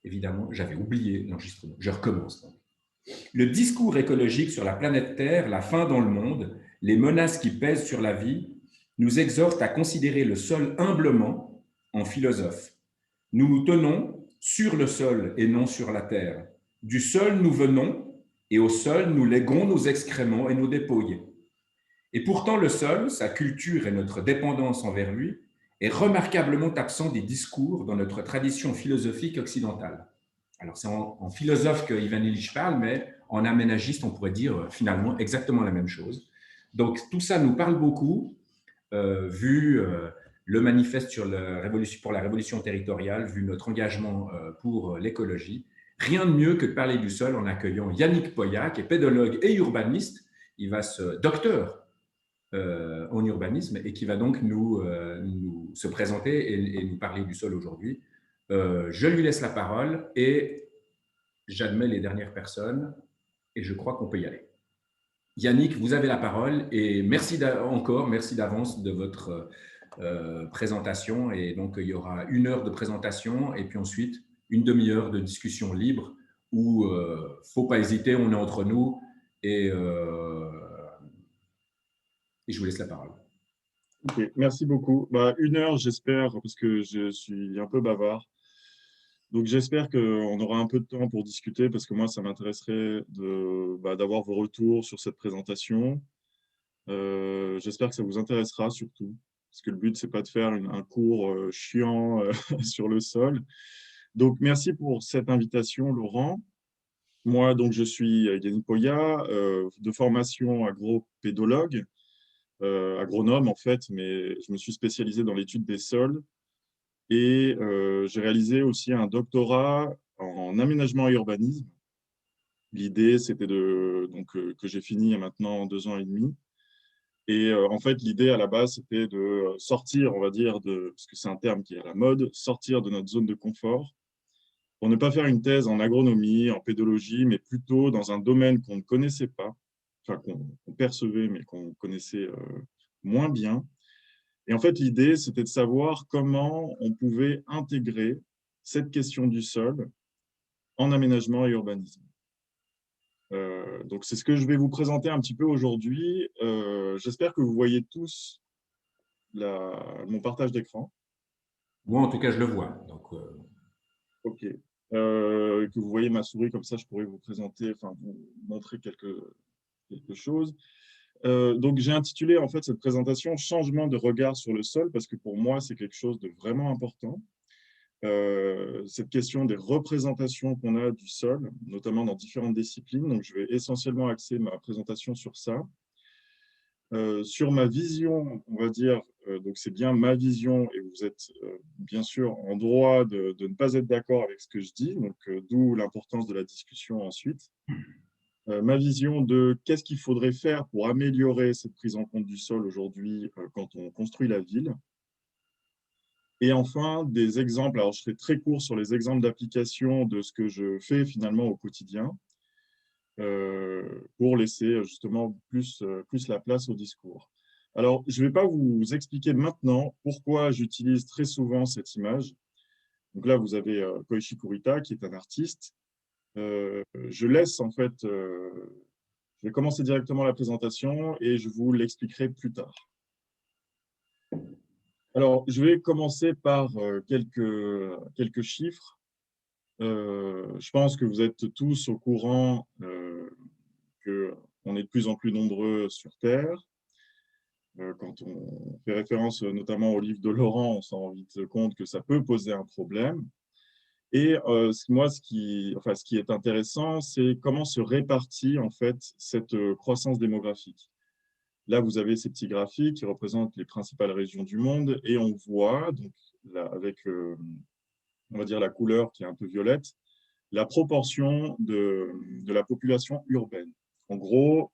Évidemment, j'avais oublié l'enregistrement. Je recommence donc. Le discours écologique sur la planète Terre, la faim dans le monde, les menaces qui pèsent sur la vie, nous exhorte à considérer le sol humblement en philosophe. Nous nous tenons sur le sol et non sur la terre. Du sol nous venons et au sol nous léguons nos excréments et nos dépouilles. Et pourtant le sol, sa culture et notre dépendance envers lui, est remarquablement absent des discours dans notre tradition philosophique occidentale. Alors c'est en philosophe que Ivan Illich parle, mais en aménagiste, on pourrait dire finalement exactement la même chose. Donc tout ça nous parle beaucoup, vu le manifeste pour la révolution territoriale, vu notre engagement pour l'écologie. Rien de mieux que de parler du sol en accueillant Yannick Poya, qui est pédologue et urbaniste. Il va se docteur en urbanisme et qui va donc nous se présenter et nous parler du sol aujourd'hui. Je lui laisse la parole et j'admets les dernières personnes et je crois qu'on peut y aller. Yannick, vous avez la parole et merci encore, merci d'avance de votre présentation. Et donc, il y aura 1 heure de présentation et puis ensuite 1/2 heure de discussion libre où il ne faut pas hésiter, on est entre nous et je vous laisse la parole. Ok, merci beaucoup. 1 heure, j'espère, parce que je suis un peu bavard. Donc, j'espère qu'on aura un peu de temps pour discuter, parce que moi, ça m'intéresserait d'avoir vos retours sur cette présentation. J'espère que ça vous intéressera surtout, parce que le but, c'est pas de faire un cours chiant sur le sol. Donc, merci pour cette invitation, Laurent. Moi, donc, je suis Yannick Poya, de formation agropédologue, agronome en fait, mais je me suis spécialisé dans l'étude des sols et j'ai réalisé aussi un doctorat en aménagement et urbanisme. L'idée, c'était que j'ai fini il y a maintenant 2 ans et demi. Et en fait, l'idée à la base, c'était de sortir, on va dire, parce que c'est un terme qui est à la mode, sortir de notre zone de confort pour ne pas faire une thèse en agronomie, en pédologie, mais plutôt dans un domaine qu'on ne connaissait pas, enfin qu'on percevait, mais qu'on connaissait moins bien. Et en fait, l'idée, c'était de savoir comment on pouvait intégrer cette question du sol en aménagement et urbanisme. Donc, c'est ce que je vais vous présenter un petit peu aujourd'hui. J'espère que vous voyez tous mon partage d'écran. Moi, en tout cas, je le vois. Donc, OK. Que vous voyez ma souris, comme ça, je pourrais vous présenter, enfin, vous montrer quelque chose. Donc, j'ai intitulé en fait cette présentation Changement de regard sur le sol, parce que pour moi, c'est quelque chose de vraiment important. Cette question des représentations qu'on a du sol, notamment dans différentes disciplines. Donc, je vais essentiellement axer ma présentation sur ça. Sur ma vision, on va dire, donc c'est bien ma vision et vous êtes bien sûr en droit de ne pas être d'accord avec ce que je dis, donc d'où l'importance de la discussion ensuite. Ma vision de qu'est-ce qu'il faudrait faire pour améliorer cette prise en compte du sol aujourd'hui quand on construit la ville. Et enfin, des exemples, alors je serai très court sur les exemples d'application de ce que je fais finalement au quotidien pour laisser justement plus la place au discours. Alors, je ne vais pas vous expliquer maintenant pourquoi j'utilise très souvent cette image. Donc là, vous avez Koichi Kurita, qui est un artiste. Je laisse en fait, je vais commencer directement la présentation et je vous l'expliquerai plus tard. Alors, je vais commencer par quelques chiffres. Je pense que vous êtes tous au courant qu'on est de plus en plus nombreux sur Terre. Quand on fait référence notamment au livre de Laurent, on s'en rend vite compte que ça peut poser un problème. Et moi, ce qui est intéressant, c'est comment se répartit en fait cette croissance démographique. Là, vous avez ces petits graphiques qui représentent les principales régions du monde et on voit, donc, là, avec on va dire la couleur qui est un peu violette, la proportion de la population urbaine. En gros,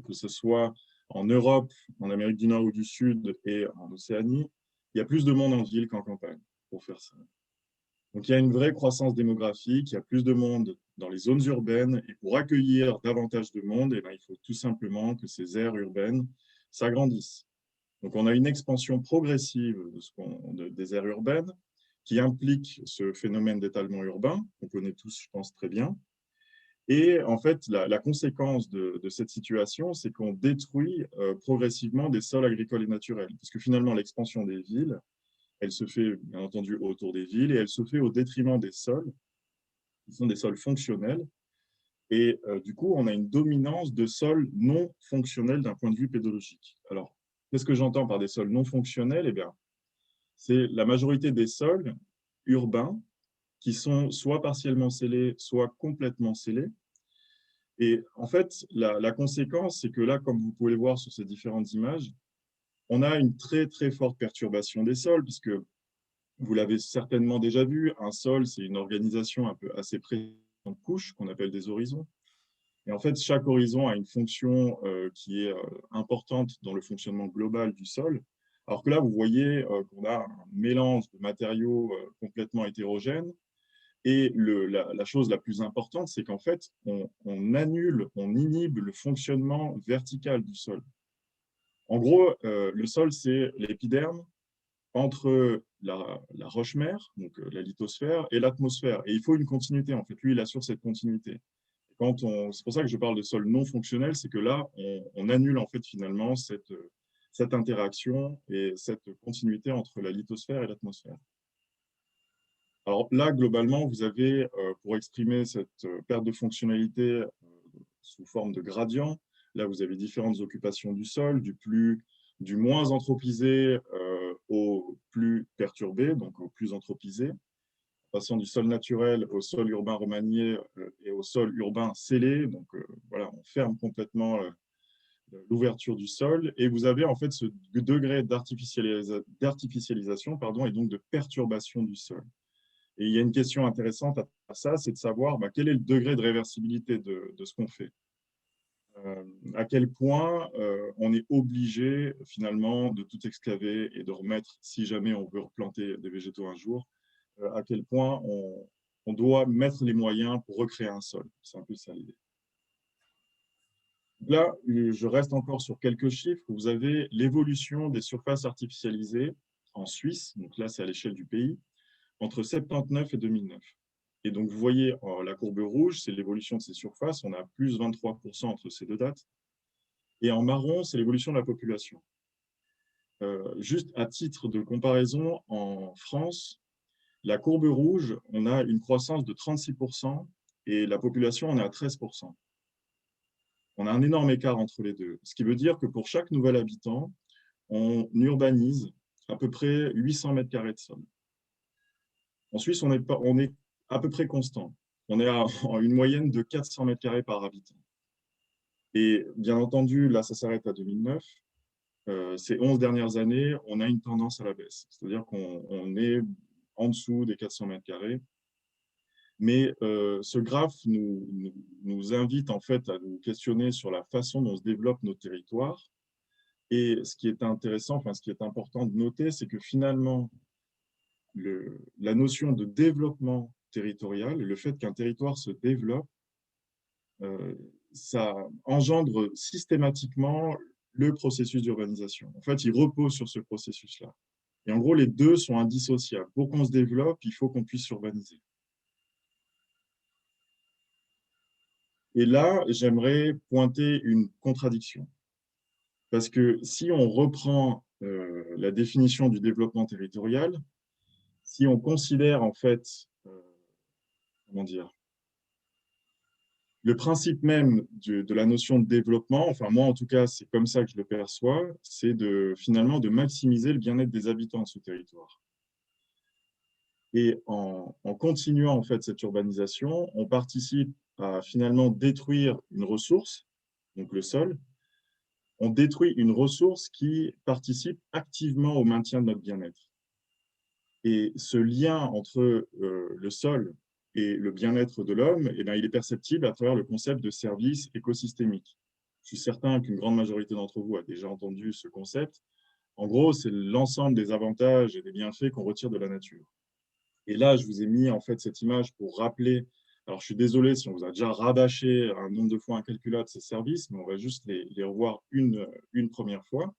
que ce soit en Europe, en Amérique du Nord ou du Sud et en Océanie, il y a plus de monde en ville qu'en campagne, pour faire ça. Donc, il y a une vraie croissance démographique, il y a plus de monde dans les zones urbaines, et pour accueillir davantage de monde, il faut tout simplement que ces aires urbaines s'agrandissent. Donc, on a une expansion progressive des aires urbaines, qui implique ce phénomène d'étalement urbain, qu'on connaît tous, je pense, très bien. Et en fait, la conséquence de cette situation, c'est qu'on détruit progressivement des sols agricoles et naturels. Parce que finalement, l'expansion des villes, elle se fait bien entendu autour des villes et elle se fait au détriment des sols, qui sont des sols fonctionnels. Et du coup, on a une dominance de sols non fonctionnels d'un point de vue pédologique. Alors, qu'est-ce que j'entends par des sols non fonctionnels? Eh bien, c'est la majorité des sols urbains qui sont soit partiellement scellés, soit complètement scellés. Et en fait, la conséquence, c'est que là, comme vous pouvez le voir sur ces différentes images, on a une très, très forte perturbation des sols, puisque vous l'avez certainement déjà vu, un sol, c'est une organisation un peu assez précise de couches qu'on appelle des horizons. Et en fait, chaque horizon a une fonction qui est importante dans le fonctionnement global du sol. Alors que là, vous voyez qu'on a un mélange de matériaux complètement hétérogènes. Et la chose la plus importante, c'est qu'en fait, on annule, on inhibe le fonctionnement vertical du sol. En gros, le sol, c'est l'épiderme entre la roche-mère, donc la lithosphère, et l'atmosphère. Et il faut une continuité, en fait. Lui, il assure cette continuité. C'est pour ça que je parle de sol non fonctionnel, c'est que là, on annule en fait finalement cette interaction et cette continuité entre la lithosphère et l'atmosphère. Alors là, globalement, vous avez, pour exprimer cette perte de fonctionnalité sous forme de gradient, là, vous avez différentes occupations du sol, du moins anthropisé au plus perturbé, donc au plus anthropisé, passant du sol naturel au sol urbain remanié et au sol urbain scellé. Donc voilà, on ferme complètement l'ouverture du sol et vous avez en fait ce degré d'artificialisation et donc de perturbation du sol. Et il y a une question intéressante à ça, c'est de savoir quel est le degré de réversibilité de ce qu'on fait. À quel point on est obligé finalement de tout excaver et de remettre, si jamais on veut replanter des végétaux un jour, à quel point on doit mettre les moyens pour recréer un sol. C'est un peu ça l'idée. Là, je reste encore sur quelques chiffres. Vous avez l'évolution des surfaces artificialisées en Suisse, donc là c'est à l'échelle du pays, entre 1979 et 2009. Et donc vous voyez la courbe rouge, c'est l'évolution de ces surfaces, on a plus 23% entre ces deux dates. Et en marron, c'est l'évolution de la population. Juste à titre de comparaison, en France, la courbe rouge, on a une croissance de 36% et la population, on est à 13%. On a un énorme écart entre les deux. Ce qui veut dire que pour chaque nouvel habitant, on urbanise à peu près 800 mètres carrés de sol. En Suisse, on est à peu près constant. On est à une moyenne de 400 mètres carrés par habitant. Et bien entendu, là, ça s'arrête à 2009. Ces 11 dernières années, on a une tendance à la baisse. C'est-à-dire qu'on est en dessous des 400 mètres carrés. Mais ce graphe nous invite en fait à nous questionner sur la façon dont se développent nos territoires. Et ce qui est intéressant, enfin ce qui est important de noter, c'est que finalement, la notion de développement territorial, le fait qu'un territoire se développe, ça engendre systématiquement le processus d'urbanisation. En fait, il repose sur ce processus-là. Et en gros, les deux sont indissociables. Pour qu'on se développe, il faut qu'on puisse s'urbaniser. Et là, j'aimerais pointer une contradiction. Parce que si on reprend la définition du développement territorial, si on considère en fait, comment dire, le principe même de la notion de développement, enfin moi en tout cas, c'est comme ça que je le perçois, c'est finalement de maximiser le bien-être des habitants de ce territoire. Et en continuant en fait cette urbanisation, on participe à finalement détruire une ressource, donc le sol. On détruit une ressource qui participe activement au maintien de notre bien-être. Et ce lien entre le sol et le bien-être de l'homme, eh bien, il est perceptible à travers le concept de service écosystémique. Je suis certain qu'une grande majorité d'entre vous a déjà entendu ce concept. En gros, c'est l'ensemble des avantages et des bienfaits qu'on retire de la nature. Et là, je vous ai mis en fait cette image pour rappeler. Alors, je suis désolé si on vous a déjà rabâché un nombre de fois incalculable ces services, mais on va juste les revoir une première fois.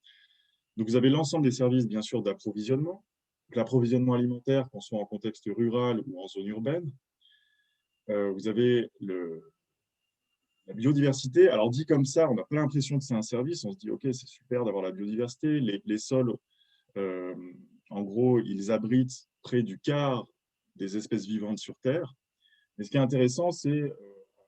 Donc, vous avez l'ensemble des services, bien sûr, d'approvisionnement. l'approvisionnement alimentaire, qu'on soit en contexte rural ou en zone urbaine. Vous avez la biodiversité. Alors, dit comme ça, on a plein l'impression que c'est un service. On se dit, OK, c'est super d'avoir la biodiversité. Les sols, euh, en gros, ils abritent près du quart des espèces vivantes sur Terre. Mais ce qui est intéressant, c'est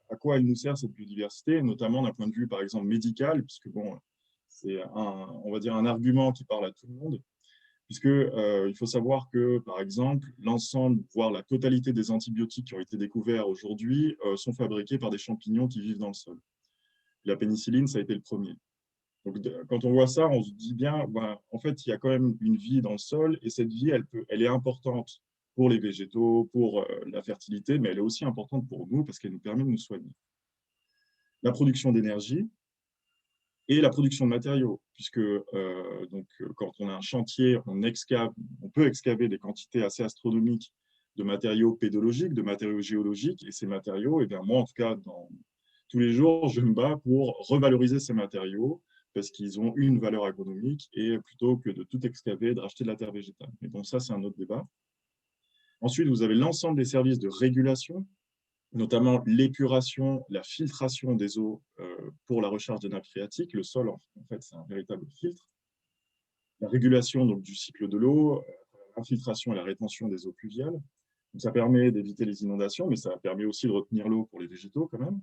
à quoi elle nous sert cette biodiversité, notamment d'un point de vue, par exemple, médical, puisque bon, c'est on va dire un argument qui parle à tout le monde, puisque il faut savoir que, par exemple, l'ensemble, voire la totalité des antibiotiques qui ont été découverts aujourd'hui sont fabriqués par des champignons qui vivent dans le sol. La pénicilline, ça a été le premier. Donc, quand on voit ça, on se dit bien, ben, en fait, il y a quand même une vie dans le sol, et cette vie, elle est importante pour les végétaux, pour la fertilité, mais elle est aussi importante pour nous parce qu'elle nous permet de nous soigner. La production d'énergie et la production de matériaux, puisque quand on a un chantier, on peut excaver des quantités assez astronomiques de matériaux pédologiques, de matériaux géologiques, et ces matériaux, et bien moi, en tout cas, tous les jours, je me bats pour revaloriser ces matériaux parce qu'ils ont une valeur agronomique, et plutôt que de tout excaver, de racheter de la terre végétale. Mais bon, ça, c'est un autre débat. Ensuite, vous avez l'ensemble des services de régulation, notamment l'épuration, la filtration des eaux pour la recharge des nappes phréatiques. Le sol, en fait, c'est un véritable filtre. La régulation donc, du cycle de l'eau, l'infiltration et la rétention des eaux pluviales. Donc, ça permet d'éviter les inondations, mais ça permet aussi de retenir l'eau pour les végétaux quand même.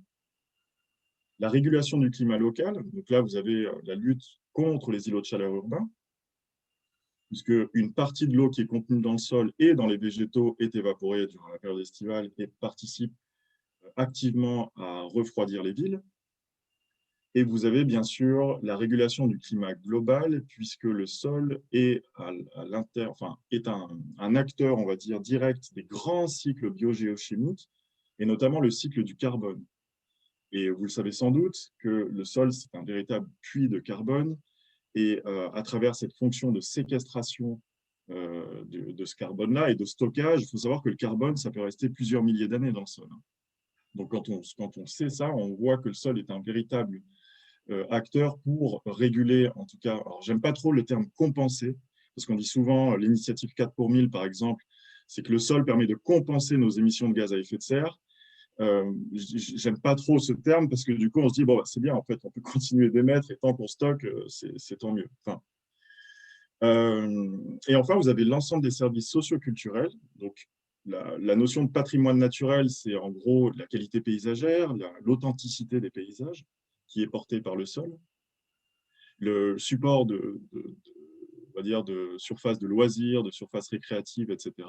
La régulation du climat local. Donc là, vous avez la lutte contre les îlots de chaleur urbains, puisque une partie de l'eau qui est contenue dans le sol et dans les végétaux est évaporée durant la période estivale et participe activement à refroidir les villes. Et vous avez bien sûr la régulation du climat global, puisque le sol est, est un acteur, on va dire, direct des grands cycles biogéochimiques, et notamment le cycle du carbone. Et vous le savez sans doute que le sol, c'est un véritable puits de carbone, et à travers cette fonction de séquestration de ce carbone-là et de stockage, il faut savoir que le carbone, ça peut rester plusieurs milliers d'années dans le sol. Donc, quand on sait ça, on voit que le sol est un véritable acteur pour réguler, en tout cas, alors j'aime pas trop le terme compenser, parce qu'on dit souvent, l'initiative 4 pour 1000, par exemple, c'est que le sol permet de compenser nos émissions de gaz à effet de serre. J'aime pas trop ce terme, parce que du coup, on se dit, bon, bah, c'est bien, en fait, on peut continuer d'émettre, et tant qu'on stocke, c'est tant mieux. Et enfin, vous avez l'ensemble des services socioculturels. Donc, la notion de patrimoine naturel, c'est en gros la qualité paysagère, l'authenticité des paysages qui est portée par le sol, le support on va dire de surfaces de loisirs, de surfaces récréatives, etc.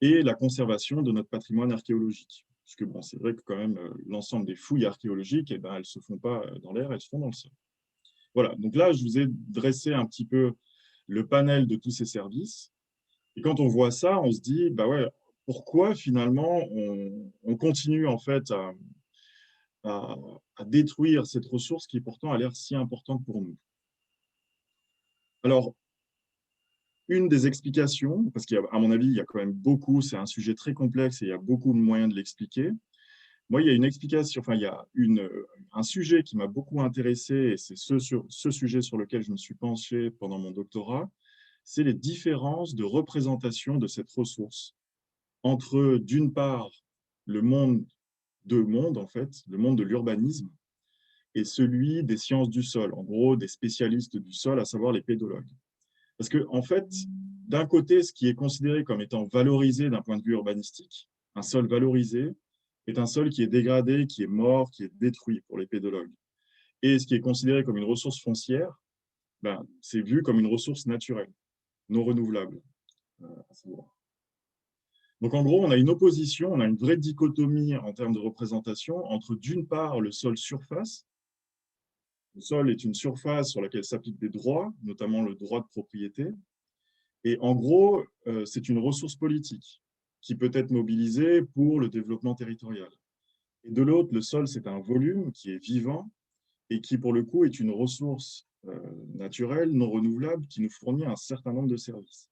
Et la conservation de notre patrimoine archéologique. Parce que bon, c'est vrai que quand même, l'ensemble des fouilles archéologiques, eh ben, elles ne se font pas dans l'air, elles se font dans le sol. Voilà, donc là, je vous ai dressé un petit peu le panel de tous ces services. Et quand on voit ça, on se dit, bah ouais, pourquoi finalement on continue en fait à détruire cette ressource qui pourtant a l'air si importante pour nous. Alors, une des explications, parce qu'à mon avis, il y a quand même beaucoup, c'est un sujet très complexe et il y a beaucoup de moyens de l'expliquer. Moi, il y a une explication, enfin, il y a un sujet qui m'a beaucoup intéressé, et c'est ce sujet sur lequel je me suis penché pendant mon doctorat, c'est les différences de représentation de cette ressource entre, d'une part, le monde en fait, le monde de l'urbanisme, et celui des sciences du sol, en gros, des spécialistes du sol, à savoir les pédologues. Parce que, en fait, d'un côté, ce qui est considéré comme étant valorisé d'un point de vue urbanistique, un sol valorisé, est un sol qui est dégradé, qui est mort, qui est détruit pour les pédologues. Et ce qui est considéré comme une ressource foncière, ben, c'est vu comme une ressource naturelle, non renouvelable. Donc, en gros, on a une opposition, on a une vraie dichotomie en termes de représentation entre, d'une part, le sol surface. Le sol est une surface sur laquelle s'appliquent des droits, notamment le droit de propriété. Et en gros, c'est une ressource politique qui peut être mobilisée pour le développement territorial. Et de l'autre, le sol, c'est un volume qui est vivant et qui, pour le coup, est une ressource naturelle, non renouvelable, qui nous fournit un certain nombre de services.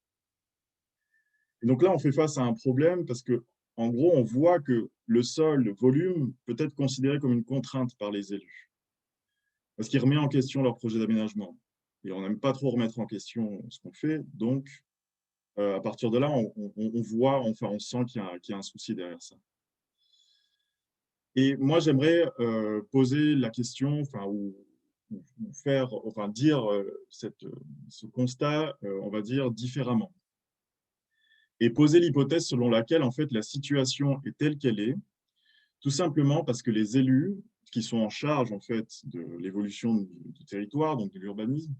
Et donc là, on fait face à un problème parce que, en gros, on voit que le sol, le volume, peut être considéré comme une contrainte par les élus, parce qu'il remet en question leur projet d'aménagement. Et on n'aime pas trop remettre en question ce qu'on fait, donc à partir de là, on voit, enfin, on sent qu'il y a un souci derrière ça. Et moi, j'aimerais poser la question, enfin, ou faire, enfin, dire ce constat, on va dire, différemment. Et poser l'hypothèse selon laquelle, en fait, la situation est telle qu'elle est, tout simplement parce que les élus qui sont en charge, en fait, de l'évolution du territoire, donc de l'urbanisme,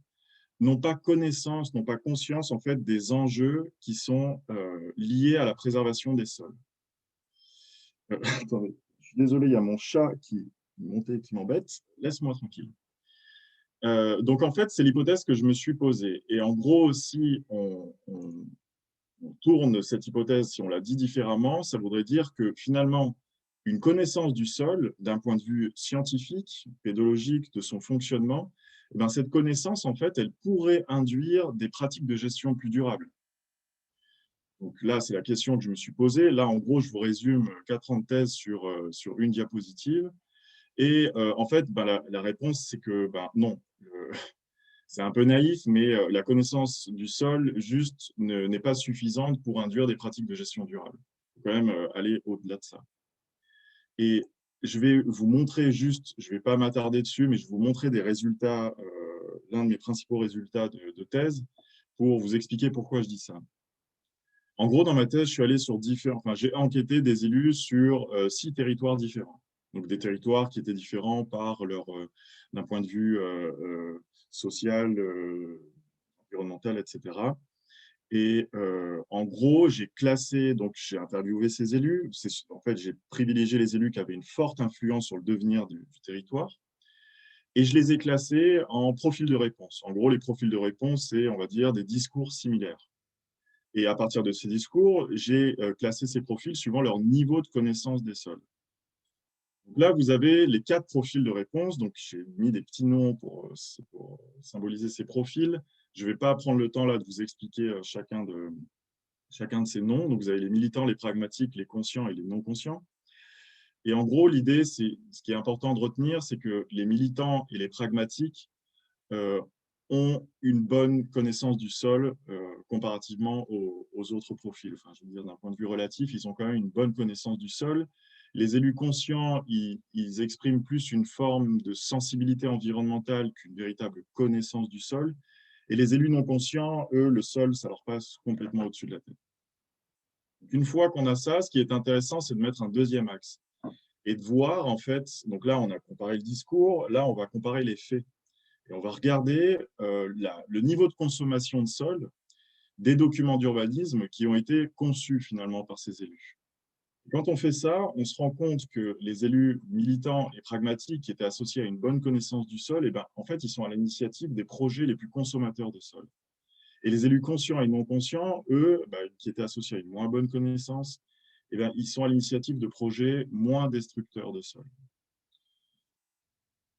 n'ont pas connaissance, n'ont pas conscience, en fait, des enjeux qui sont liés à la préservation des sols. Attendez, je suis désolé, il y a mon chat qui montait, qui m'embête. Laisse-moi tranquille. Donc, en fait, c'est l'hypothèse que je me suis posée. Et en gros, si on tourne cette hypothèse, si on la dit différemment, ça voudrait dire que finalement, une connaissance du sol, d'un point de vue scientifique, pédologique, de son fonctionnement, eh bien, cette connaissance, en fait, elle pourrait induire des pratiques de gestion plus durables. Donc là, c'est la question que je me suis posée. Là, en gros, je vous résume 4 ans de thèse sur une diapositive. Et en fait, la réponse, c'est que non. C'est un peu naïf, mais la connaissance du sol juste n'est pas suffisante pour induire des pratiques de gestion durable. Il faut quand même aller au-delà de ça. Et je vais vous montrer juste, je ne vais pas m'attarder dessus, mais je vais vous montrer des résultats, l'un de mes principaux résultats de thèse, pour vous expliquer pourquoi je dis ça. En gros, dans ma thèse, je suis allé sur j'ai enquêté des élus sur 6 territoires différents. Donc des territoires qui étaient différents d'un point de vue social, environnemental, etc. Et en gros, j'ai interviewé ces élus. En fait, j'ai privilégié les élus qui avaient une forte influence sur le devenir du territoire. Et je les ai classés en profils de réponse. En gros, les profils de réponse, c'est, on va dire, des discours similaires. Et à partir de ces discours, j'ai classé ces profils suivant leur niveau de connaissance des sols. Donc là, vous avez les 4 profils de réponse. Donc, j'ai mis des petits noms pour symboliser ces profils. Je ne vais pas prendre le temps là de vous expliquer chacun de ces noms. Donc, vous avez les militants, les pragmatiques, les conscients et les non-conscients. Et en gros, l'idée, ce qui est important de retenir, c'est que les militants et les pragmatiques ont une bonne connaissance du sol comparativement aux autres profils. Enfin, je veux dire, d'un point de vue relatif, ils ont quand même une bonne connaissance du sol. Les élus conscients, ils expriment plus une forme de sensibilité environnementale qu'une véritable connaissance du sol. Et les élus non conscients, eux, le sol, ça leur passe complètement au-dessus de la tête. Une fois qu'on a ça, ce qui est intéressant, c'est de mettre un deuxième axe et de voir, en fait, donc là, on a comparé le discours, là, on va comparer les faits. Et on va regarder le niveau de consommation de sol des documents d'urbanisme qui ont été conçus finalement par ces élus. Quand on fait ça, on se rend compte que les élus militants et pragmatiques qui étaient associés à une bonne connaissance du sol, en fait, ils sont à l'initiative des projets les plus consommateurs de sol. Et les élus conscients et non conscients, eux, qui étaient associés à une moins bonne connaissance, ils sont à l'initiative de projets moins destructeurs de sol.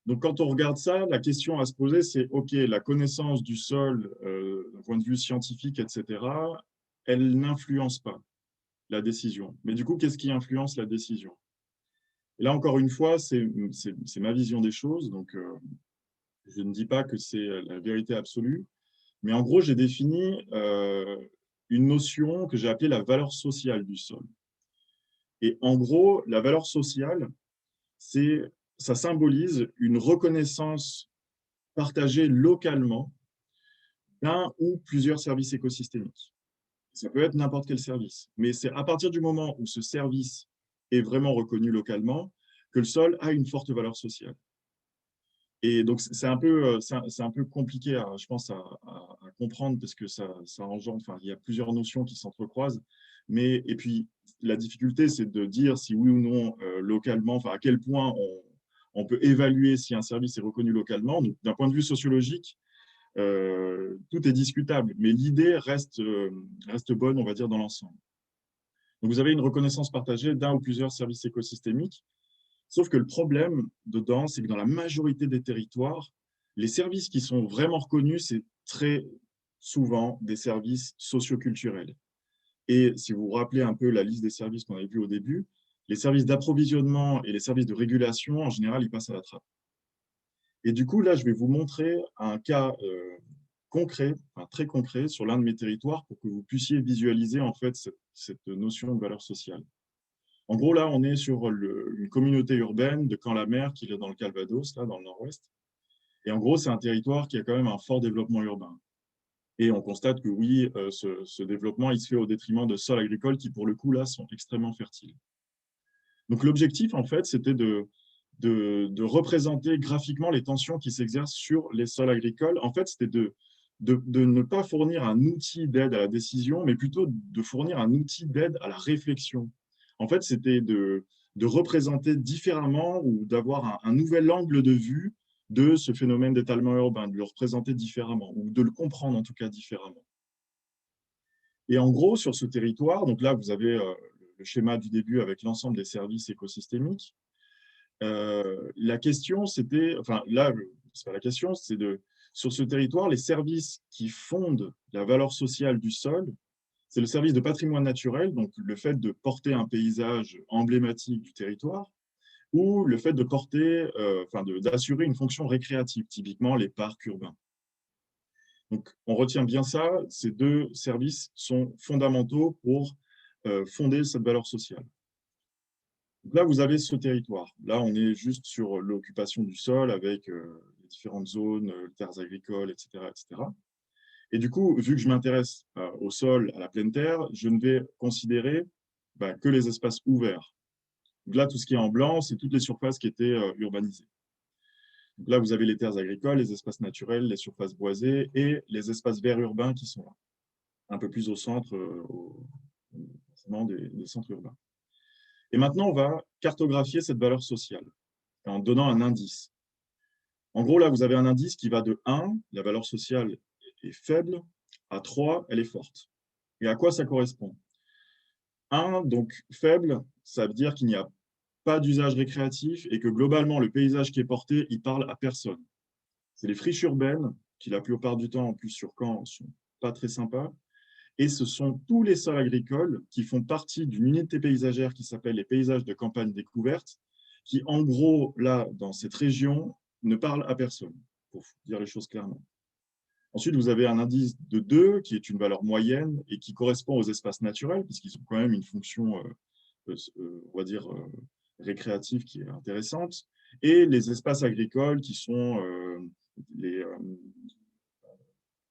Donc, quand on regarde ça, la question à se poser, c'est OK, la connaissance du sol, d'un point de vue scientifique, etc., elle n'influence pas la décision. Mais du coup, qu'est-ce qui influence la décision? Et là, encore une fois, c'est ma vision des choses. Donc, je ne dis pas que c'est la vérité absolue. Mais en gros, j'ai défini une notion que j'ai appelée la valeur sociale du sol. Et en gros, la valeur sociale, ça symbolise une reconnaissance partagée localement d'un ou plusieurs services écosystémiques. Ça peut être n'importe quel service, mais c'est à partir du moment où ce service est vraiment reconnu localement que le sol a une forte valeur sociale. Et donc, c'est un peu compliqué, je pense, à comprendre parce que ça engendre, enfin, il y a plusieurs notions qui s'entrecroisent. Et puis, la difficulté, c'est de dire si oui ou non, localement, enfin, à quel point on peut évaluer si un service est reconnu localement. Donc, d'un point de vue sociologique, tout est discutable, mais l'idée reste bonne, on va dire, dans l'ensemble. Donc, vous avez une reconnaissance partagée d'un ou plusieurs services écosystémiques. Sauf que le problème dedans, c'est que dans la majorité des territoires, les services qui sont vraiment reconnus, c'est très souvent des services socioculturels. Et si vous vous rappelez un peu la liste des services qu'on avait vus au début, les services d'approvisionnement et les services de régulation, en général, ils passent à la trappe. Et du coup, là, je vais vous montrer un cas concret, enfin, très concret, sur l'un de mes territoires pour que vous puissiez visualiser en fait cette notion de valeur sociale. En gros, là, on est sur une communauté urbaine de Caen-la-Mer, qui est dans le Calvados, là, dans le nord-ouest. Et en gros, c'est un territoire qui a quand même un fort développement urbain. Et on constate que oui, ce développement, il se fait au détriment de sols agricoles qui, pour le coup, là, sont extrêmement fertiles. Donc l'objectif, en fait, c'était de représenter graphiquement les tensions qui s'exercent sur les sols agricoles. En fait, c'était de ne pas fournir un outil d'aide à la décision, mais plutôt de fournir un outil d'aide à la réflexion. En fait, c'était de représenter différemment ou d'avoir un nouvel angle de vue de ce phénomène d'étalement urbain, de le représenter différemment, ou de le comprendre en tout cas différemment. Et en gros, sur ce territoire, donc là, vous avez le schéma du début avec l'ensemble des services écosystémiques. La question, c'était, enfin là, c'est pas la question, c'est sur ce territoire, les services qui fondent la valeur sociale du sol, c'est le service de patrimoine naturel, donc le fait de porter un paysage emblématique du territoire, ou le fait de porter, d'assurer une fonction récréative, typiquement les parcs urbains. Donc, on retient bien ça, ces deux services sont fondamentaux pour fonder cette valeur sociale. Donc là, vous avez ce territoire. Là, on est juste sur l'occupation du sol avec les différentes zones, terres agricoles, etc., etc. Et du coup, vu que je m'intéresse au sol, à la pleine terre, je ne vais considérer que les espaces ouverts. Donc là, tout ce qui est en blanc, c'est toutes les surfaces qui étaient urbanisées. Donc là, vous avez les terres agricoles, les espaces naturels, les surfaces boisées et les espaces verts urbains qui sont là, un peu plus au centre des centres urbains. Et maintenant, on va cartographier cette valeur sociale en donnant un indice. En gros, là, vous avez un indice qui va de 1, la valeur sociale est faible, à 3, elle est forte. Et à quoi ça correspond? 1, donc faible, ça veut dire qu'il n'y a pas d'usage récréatif et que globalement, le paysage qui est porté, il parle à personne. C'est les friches urbaines, qui la plupart du temps, en plus sur Caen, ne sont pas très sympas. Et ce sont tous les sols agricoles qui font partie d'une unité paysagère qui s'appelle les paysages de campagne découverte, qui en gros, là, dans cette région, ne parlent à personne, pour dire les choses clairement. Ensuite, vous avez un indice de 2, qui est une valeur moyenne et qui correspond aux espaces naturels, puisqu'ils ont quand même une fonction, on va dire, récréative qui est intéressante, et les espaces agricoles qui sont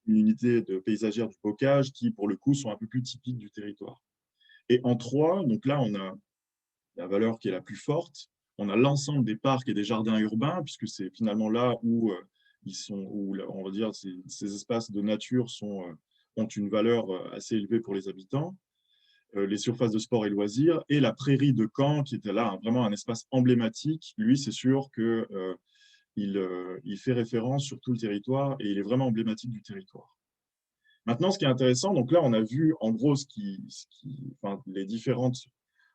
une unité de paysagère du bocage qui, pour le coup, sont un peu plus typiques du territoire. Et en 3, donc là, on a la valeur qui est la plus forte. On a l'ensemble des parcs et des jardins urbains, puisque c'est finalement là où on va dire, ces espaces de nature ont une valeur assez élevée pour les habitants. Les surfaces de sport et loisirs, et la prairie de Caen, qui était là vraiment un espace emblématique. Lui, c'est sûr que il fait référence sur tout le territoire et il est vraiment emblématique du territoire. Maintenant, ce qui est intéressant, donc là, on a vu en gros les différents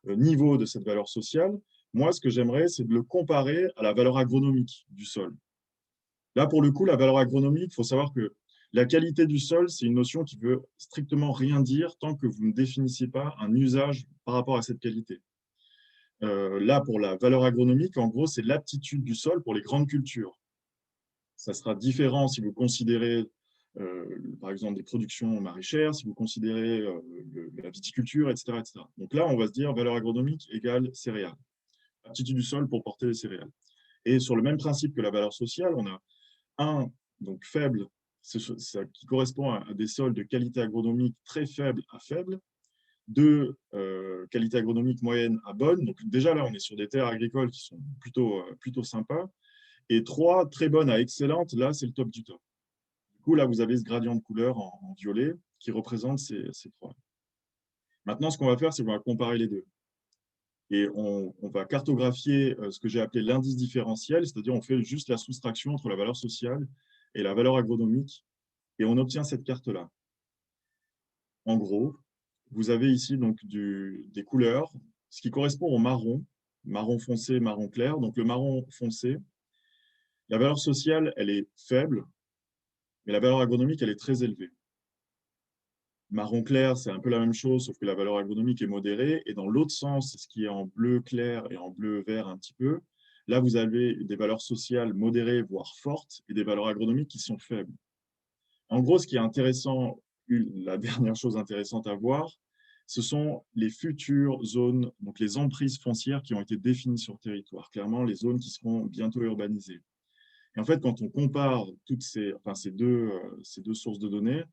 niveaux de cette valeur sociale. Moi, ce que j'aimerais, c'est de le comparer à la valeur agronomique du sol. Là, pour le coup, la valeur agronomique, il faut savoir que la qualité du sol, c'est une notion qui veut strictement rien dire tant que vous ne définissiez pas un usage par rapport à cette qualité. Là, pour la valeur agronomique, en gros, c'est l'aptitude du sol pour les grandes cultures. Ça sera différent si vous considérez, par exemple, des productions maraîchères, si vous considérez la viticulture, etc., etc. Donc là, on va se dire valeur agronomique égale céréales. Aptitude du sol pour porter les céréales. Et sur le même principe que la valeur sociale, on a un, donc faible, ça qui correspond à des sols de qualité agronomique très faible à faible. 2, qualité agronomique moyenne à bonne. Donc déjà là, on est sur des terres agricoles qui sont plutôt sympas. Et 3, très bonne à excellente. Là, c'est le top du top. Du coup, là, vous avez ce gradient de couleur en violet qui représente ces 3. Maintenant, ce qu'on va faire, c'est qu'on va comparer les deux. Et on va cartographier ce que j'ai appelé l'indice différentiel, c'est-à-dire on fait juste la soustraction entre la valeur sociale et la valeur agronomique, et on obtient cette carte-là. En gros, vous avez ici donc des couleurs, ce qui correspond au marron, marron foncé, marron clair. Donc le marron foncé, la valeur sociale, elle est faible, mais la valeur agronomique, elle est très élevée. Marron clair, c'est un peu la même chose, sauf que la valeur agronomique est modérée. Et dans l'autre sens, ce qui est en bleu clair et en bleu vert un petit peu, là, vous avez des valeurs sociales modérées, voire fortes, et des valeurs agronomiques qui sont faibles. En gros, ce qui est intéressant, la dernière chose intéressante à voir, ce sont les futures zones, donc les emprises foncières qui ont été définies sur le territoire, clairement les zones qui seront bientôt urbanisées. Et en fait, quand on compare toutes ces deux sources de données,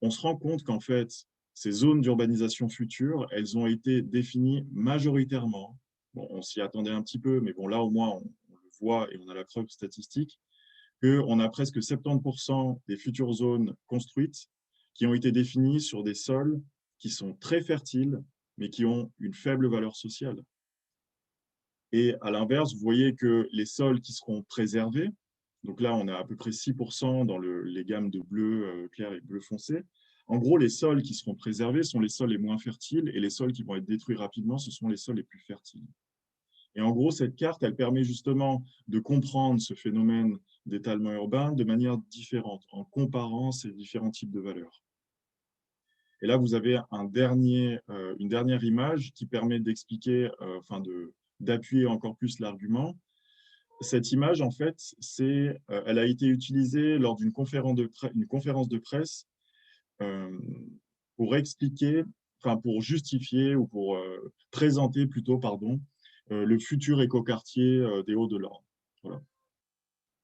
on se rend compte qu'en fait, ces zones d'urbanisation futures, elles ont été définies majoritairement. Bon, on s'y attendait un petit peu, mais bon, là, au moins, on le voit et on a la preuve statistique, qu'on a presque 70% des futures zones construites qui ont été définies sur des sols qui sont très fertiles, mais qui ont une faible valeur sociale. Et à l'inverse, vous voyez que les sols qui seront préservés, donc là, on a à peu près 6% dans les gammes de bleu clair et bleu foncé. En gros, les sols qui seront préservés sont les sols les moins fertiles et les sols qui vont être détruits rapidement, ce sont les sols les plus fertiles. Et en gros, cette carte, elle permet justement de comprendre ce phénomène d'étalement urbain de manière différente, en comparant ces différents types de valeurs. Et là, vous avez une dernière image qui permet d'expliquer, d'appuyer encore plus l'argument. Cette image, en fait, elle a été utilisée lors d'une conférence de presse pour expliquer, pour justifier ou pour présenter plutôt, pardon, le futur écoquartier des Hauts-de-l'Orne. Voilà.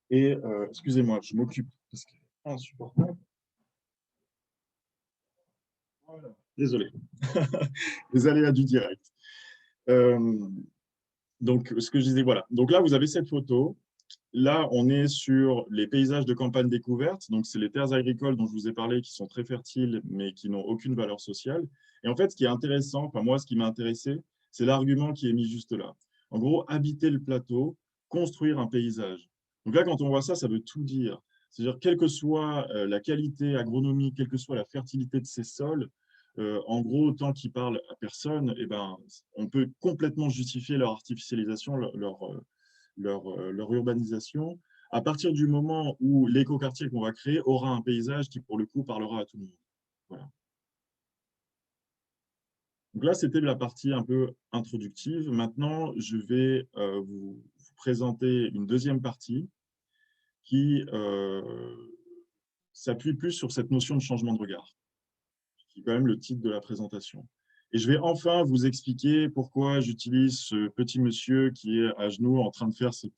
Et excusez-moi, je m'occupe parce que c'est insupportable. Voilà. Désolé. Les aléas du direct. Donc, ce que je disais, voilà. Donc là, vous avez cette photo. Là, on est sur les paysages de campagne découverte. Donc, c'est les terres agricoles dont je vous ai parlé qui sont très fertiles, mais qui n'ont aucune valeur sociale. Et en fait, ce qui est intéressant, enfin, moi, ce qui m'a intéressé, c'est l'argument qui est mis juste là. En gros, habiter le plateau, construire un paysage. Donc là, quand on voit ça, ça veut tout dire. C'est-à-dire, quelle que soit la qualité agronomique, quelle que soit la fertilité de ces sols, en gros, tant qu'ils parlent à personne, eh ben, on peut complètement justifier leur artificialisation, leur urbanisation, à partir du moment où l'écoquartier qu'on va créer aura un paysage qui, pour le coup, parlera à tout le monde. Voilà. Donc là, c'était la partie un peu introductive. Maintenant, je vais vous présenter une deuxième partie qui s'appuie plus sur cette notion de changement de regard, qui est quand même le titre de la présentation. Et je vais enfin vous expliquer pourquoi j'utilise ce petit monsieur qui est à genoux en train de faire ces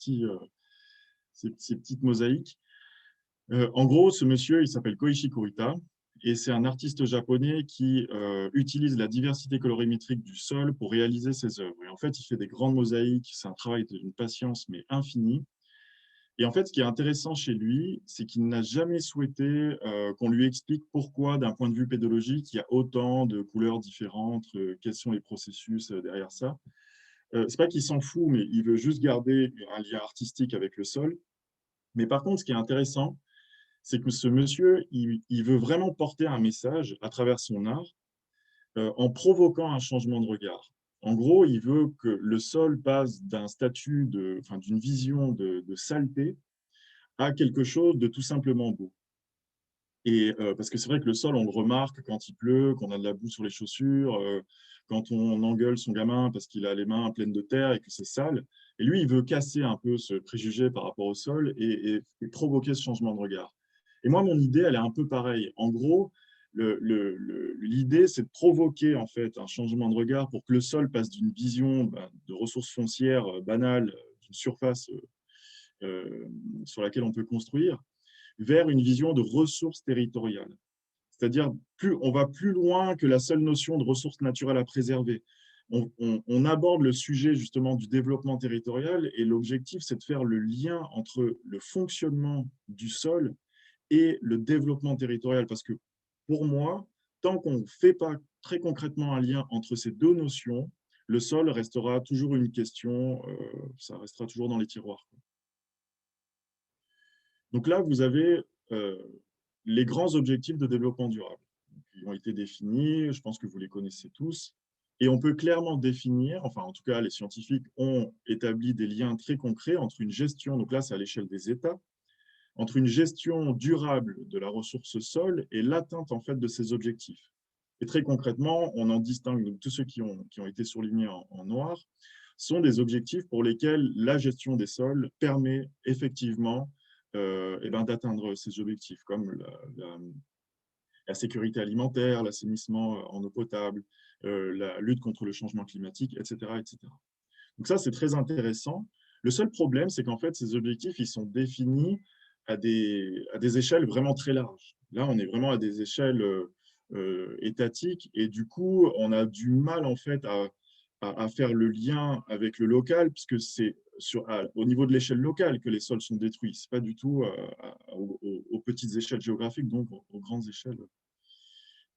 petites mosaïques. En gros, ce monsieur, il s'appelle Koichi Kurita et c'est un artiste japonais qui utilise la diversité colorimétrique du sol pour réaliser ses œuvres. Et en fait, il fait des grandes mosaïques, c'est un travail d'une patience mais infinie. Et en fait, ce qui est intéressant chez lui, c'est qu'il n'a jamais souhaité qu'on lui explique pourquoi, d'un point de vue pédologique, il y a autant de couleurs différentes, quels sont les processus derrière ça. C'est pas qu'il s'en fout, mais il veut juste garder un lien artistique avec le sol. Mais par contre, ce qui est intéressant, c'est que ce monsieur, il veut vraiment porter un message à travers son art en provoquant un changement de regard. En gros, il veut que le sol passe d'un statut, d'une vision de saleté à quelque chose de tout simplement beau. Et parce que c'est vrai que le sol, on le remarque quand il pleut, qu'on a de la boue sur les chaussures, quand on engueule son gamin parce qu'il a les mains pleines de terre et que c'est sale. Et lui, il veut casser un peu ce préjugé par rapport au sol et provoquer ce changement de regard. Et moi, mon idée, elle est un peu pareille. En gros, l'idée, c'est de provoquer en fait un changement de regard pour que le sol passe d'une vision de ressources foncières banales, d'une surface sur laquelle on peut construire, vers une vision de ressources territoriales. C'est-à-dire, on va plus loin que la seule notion de ressources naturelles à préserver. On aborde le sujet justement du développement territorial et l'objectif, c'est de faire le lien entre le fonctionnement du sol et le développement territorial. Parce que pour moi, tant qu'on ne fait pas très concrètement un lien entre ces deux notions, le sol restera toujours une question, ça restera toujours dans les tiroirs. Donc là, vous avez les grands objectifs de développement durable. Ils ont été définis, je pense que vous les connaissez tous. Et on peut clairement définir, enfin en tout cas les scientifiques ont établi des liens très concrets entre une gestion, donc là c'est à l'échelle des États, entre une gestion durable de la ressource sol et l'atteinte en fait de ces objectifs. Et très concrètement, on en distingue, donc tous ceux qui ont été surlignés en noir, sont des objectifs pour lesquels la gestion des sols permet effectivement d'atteindre ces objectifs, comme la sécurité alimentaire, l'assainissement en eau potable, la lutte contre le changement climatique, etc., etc. Donc ça, c'est très intéressant. Le seul problème, c'est qu'en fait, ces objectifs, ils sont définis à des échelles vraiment très larges. Là, on est vraiment à des échelles étatiques et du coup, on a du mal en fait à faire le lien avec le local puisque c'est au niveau de l'échelle locale que les sols sont détruits. Ce n'est pas du tout aux petites échelles géographiques, donc aux grandes échelles.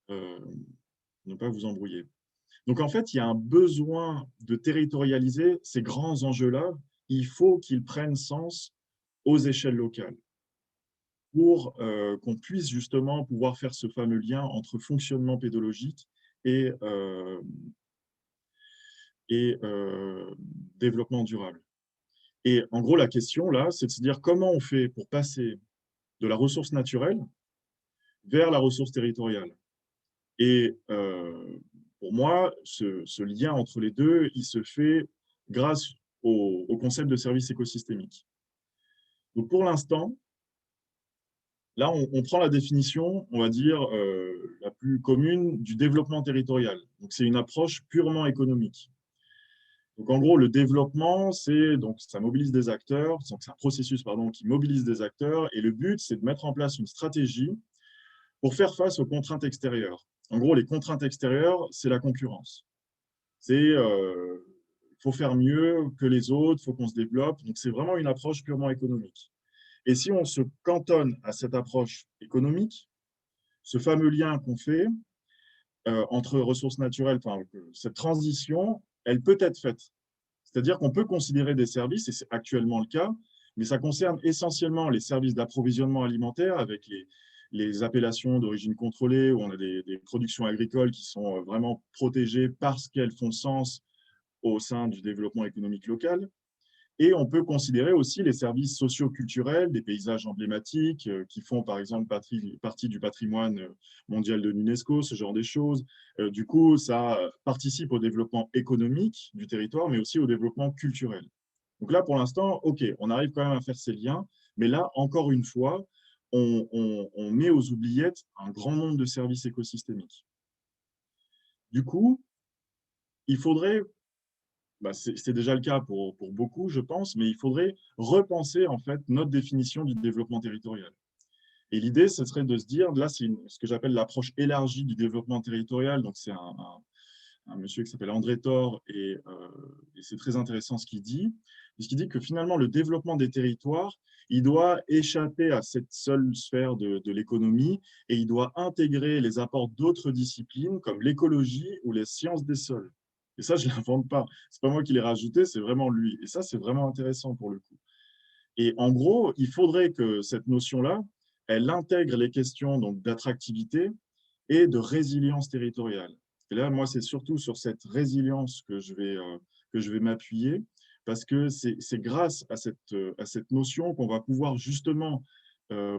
Ne pas vous embrouiller. Donc, en fait, il y a un besoin de territorialiser ces grands enjeux-là. Il faut qu'ils prennent sens aux échelles locales pour qu'on puisse justement pouvoir faire ce fameux lien entre fonctionnement pédologique et, euh, et développement durable. Et en gros, la question, là, c'est de se dire comment on fait pour passer de la ressource naturelle vers la ressource territoriale. Et pour moi, ce lien entre les deux, il se fait grâce au concept de service écosystémique. Donc pour l'instant, là, on prend la définition, on va dire, la plus commune du développement territorial. Donc c'est une approche purement économique. Donc en gros, le développement, ça mobilise des acteurs, donc c'est un processus pardon, qui mobilise des acteurs, et le but, c'est de mettre en place une stratégie pour faire face aux contraintes extérieures. En gros, les contraintes extérieures, c'est la concurrence. Il faut faire mieux que les autres, il faut qu'on se développe. Donc, c'est vraiment une approche purement économique. Et si on se cantonne à cette approche économique, ce fameux lien qu'on fait entre ressources naturelles, enfin, cette transition, elle peut être faite. C'est-à-dire qu'on peut considérer des services, et c'est actuellement le cas, mais ça concerne essentiellement les services d'approvisionnement alimentaire avec les appellations d'origine contrôlée, où on a des productions agricoles qui sont vraiment protégées parce qu'elles font sens au sein du développement économique local. Et on peut considérer aussi les services socio-culturels, des paysages emblématiques qui font par exemple partie du patrimoine mondial de l'UNESCO, ce genre de choses. Du coup, ça participe au développement économique du territoire, mais aussi au développement culturel. Donc là, pour l'instant, OK, on arrive quand même à faire ces liens, mais là, encore une fois, on met aux oubliettes un grand nombre de services écosystémiques. Du coup, il faudrait c'est déjà le cas pour beaucoup, je pense, mais il faudrait repenser en fait notre définition du développement territorial. Et l'idée, ce serait de se dire, là, c'est ce que j'appelle l'approche élargie du développement territorial. Donc, c'est un monsieur qui s'appelle André Thor, et c'est très intéressant ce qu'il dit. Ce qu'il dit que finalement, le développement des territoires, il doit échapper à cette seule sphère de l'économie et il doit intégrer les apports d'autres disciplines comme l'écologie ou les sciences des sols. Et ça, je ne l'invente pas. Ce n'est pas moi qui l'ai rajouté, c'est vraiment lui. Et ça, c'est vraiment intéressant pour le coup. Et en gros, il faudrait que cette notion-là, elle intègre les questions d'attractivité et de résilience territoriale. Et là, moi, c'est surtout sur cette résilience que je vais m'appuyer, parce que c'est grâce à cette notion qu'on va pouvoir justement